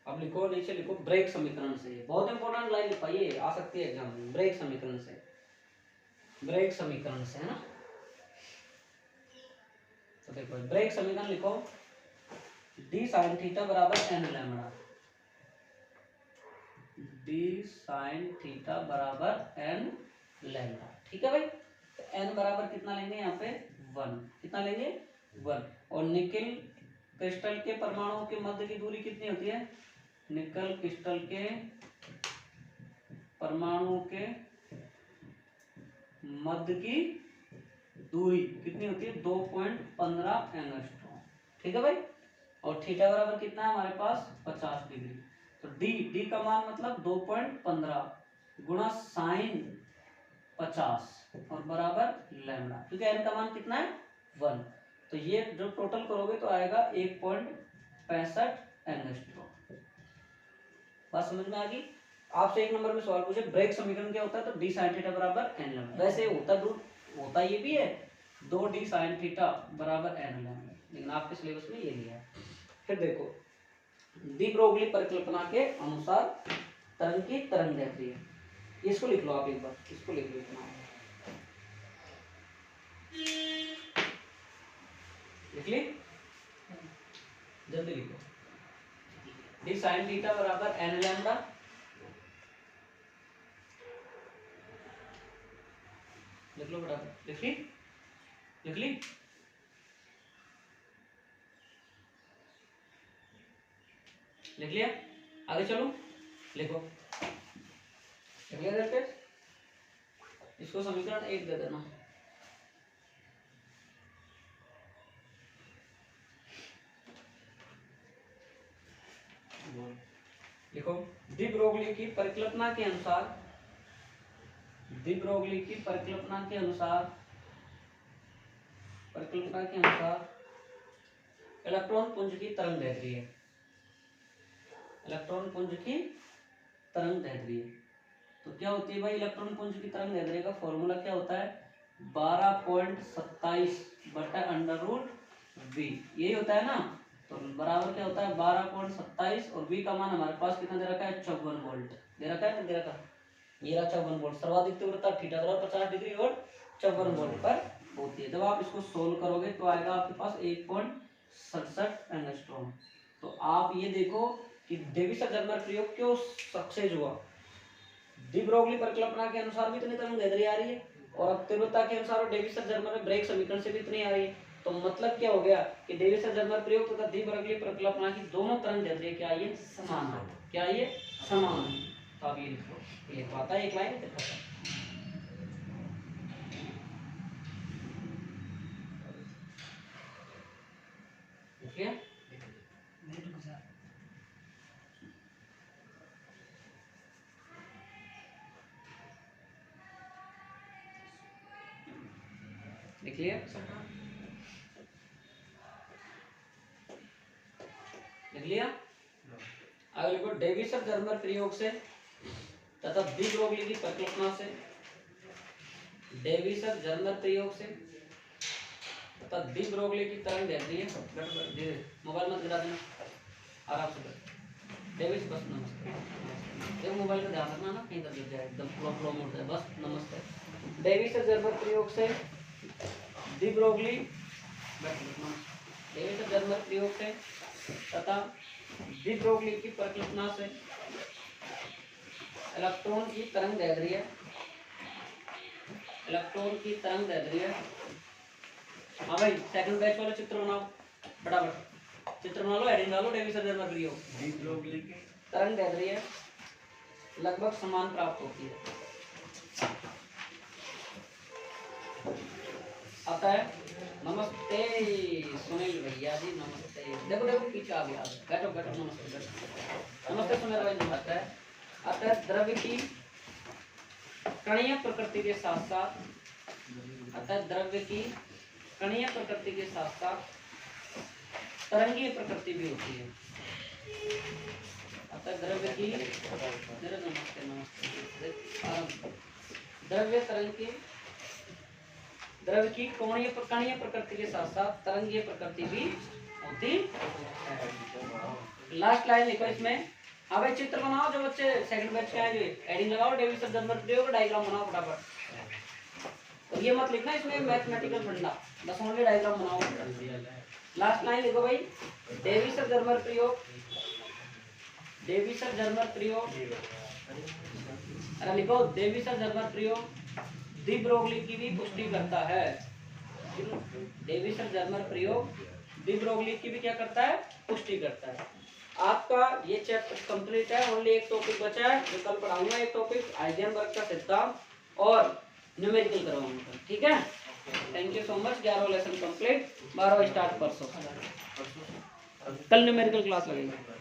अब लिखो, नीचे लिखो ब्रेग समीकरण से, बहुत इंपॉर्टेंट लाइन लिखाइए, आ सकती है एग्जाम में। ब्रेग समीकरण से है ना। तो देखो ब्रेग समीकरण लिखो, d sin थीटा बराबर n lambda, d sin theta बराबर n लैम्बडा, ठीक है भाई। तो n बराबर कितना लेंगे यहाँ पे 1, कितना लेंगे 1। और निकिल क्रिस्टल के परमाणुओं के मध्य की दूरी कितनी होती है, निकल क्रिस्टल के परमाणुओं के मध्य की दूरी कितनी होती है 2.15 एंगस्ट्रॉम, ठीक है भाई। और थीटा बराबर कितना है हमारे पास 50 डिग्री। तो डी का मान मतलब 2.15 गुणा साइन 50 और बराबर लैम्बडा, क्योंकि एन का मान कितना है 1। तो ये जो टोटल करोगे तो आएगा 1.65 एंगस्ट्रॉम। बात समझ में आ गई। आपसे एक नंबर में सवाल पूछे ब्रेग समीकरण क्या होता है, तो डी साइन थीटा बराबर एन लैम्बडा। वैसे होता ये भी है 2d साइन थीटा बराबर एन लैम्बडा, लेकिन आपके सिलेबस में ये लिया है। फिर देखो डी ब्रोगली परिकल्पना के अनुसार तरंग की तरंगदैर्ध्य है, इसको लिख लो आप एक बार, इसको लिख लो इतना, लिख ली, जल्दी लिखो। डी साइन थीटा बराबर एन लैम्बडा, लिख लो बेटा, लिख ली, लिख ली, लिख लिया, आगे चलो लिखो, लिख लिया करके इसको समीकरण 1 दे देना। लिखो डी ब्रोगली की परिकल्पना के अनुसार, डी ब्रोगली की परिकल्पना के अनुसार इलेक्ट्रॉन पुंज की तरंगदैर्ध्य है, इलेक्ट्रॉन पुंज की तरंगदैर्ध्य। तो क्या होती है भाई इलेक्ट्रॉन पुंज की तरंगदैर्ध्य का फॉर्मूला क्या होता है 12.27 बटा √v, यही होता है ना। तो बराबर क्या होता है 12.27 और v का मान हमारे पास कितना दे रखा है 54 वोल्ट दे रखा है, दे रखा ये रहा 54 वोल्ट। सर्वाधिक तीव्रता थीटा बराबर 50 डिग्री और 54 वोल्ट पर होती है। जब आप इसको सोल्व करोगे तो आएगा आपके पास 1.67 एंगस्ट्रॉम। तो आप ये देखो कि डेविस-जर्मर प्रयोग क्यों सक्सेस हुआ, डी ब्रोगली परिकल्पना के अनुसार भी इतनी तरंगदैर्ध्य आ रही है और अब तीव्रता के अनुसार डेविस-जर्मर में ब्रेग समीकरण से भी इतनी आ रही है। तो मतलब क्या हो गया कि डेविस-जर्मर प्रयोग तथा डी ब्रोगली परिकल्पना की दोनों तरंगदैर्ध्य क्या ये समान है, क्या ये समान है। तो आप ये लिख लो, ये आता है एक लाइन लिख लिया, लिख लिया, लिख लिया। आगे लिखो डेविस-जर्मर प्रयोग से तथा डी ब्रोगली की परिकल्पना से, डेविस-जर्मर प्रयोग से तथा डी ब्रोगली की तरंगदैर्ध्य, मोबाइल मत गिरा देना, आराम से डेविस बस नमस्ते, देखो मोबाइल का ध्यान रखना ना कहीं कर गिर जाए, एकदम फ्लो मोड है, बस नमस्ते। डेविस-जर्मर प्रयोग से डी ब्रोगली, डेविस-जर्मर प्रयोग से तथा डी ब्रोगली की परिकल्पना से इलेक्ट्रॉन की तरंगदैर्ध्य, इलेक्ट्रॉन की तरंगदैर्ध्य। हाँ भाई सेकंड बैच वाले चित्र बनाओ, फटाफट चित्र बना लो, हेडिंग डालो डेविस-जर्मर प्रयोग, डी ब्रोगली की तरंगदैर्ध्य लगभग समान प्राप्त होती है। आता है नमस्ते सुनील भैया जी नमस्ते। देखो देखो पीछे आ गया, बैठो बैठो, नमस्ते बैठो। नमस्ते सुनील भाई, नमस्ते। अतः द्रव्य की कणीय प्रकृति के साथ साथ, अतः द्रव्य की कणीय प्रकृति के साथ साथ तरंगीय प्रकृति भी होती है। अतः द्रव्य की, नमस्ते नमस्ते, द्रव्य तरंग की, द्रव्य की कणीय प्रकृति के साथ साथ तरंगीय प्रकृति भी होती है। लास्ट लाइन लिखो इसमें। अब एक चित्र बनाओ जो बच्चे सेकंड बैच के आएंगे, हेडिंग लगाओ डेविसन जर्मर प्रयोग, डायग्राम बनाओ फटाफट। और ये मत लिखना इसमें मैथमेटिकल फंडा, बस ओनली डायग्राम बनाओ। लास्ट लाइन लिखो भाई, डेविसन जर्मर प्रयोग, डेविसन जर्मर प्रयोग, अरे लिखो डेविसन जर्मर प्रयोग डी ब्रोगली की भी पुष्टि करता है। डेविसन जर्मर प्रयोग डी ब्रोगली की भी क्या करता है, पुष्टि करता है। आपका ये चैप्टर कंप्लीट है, ओनली एक टॉपिक बचा है जो कल पढ़ाऊंगा, एक टॉपिक हाइजेनबर्ग का सिद्धांत और न्यूमेरिकल करवाऊंगा, ठीक है। Thank you so much. 11वां लेसन कंप्लीट, 12वां स्टार्ट परसों, कल न्यूमेरिकल क्लास लगेगी।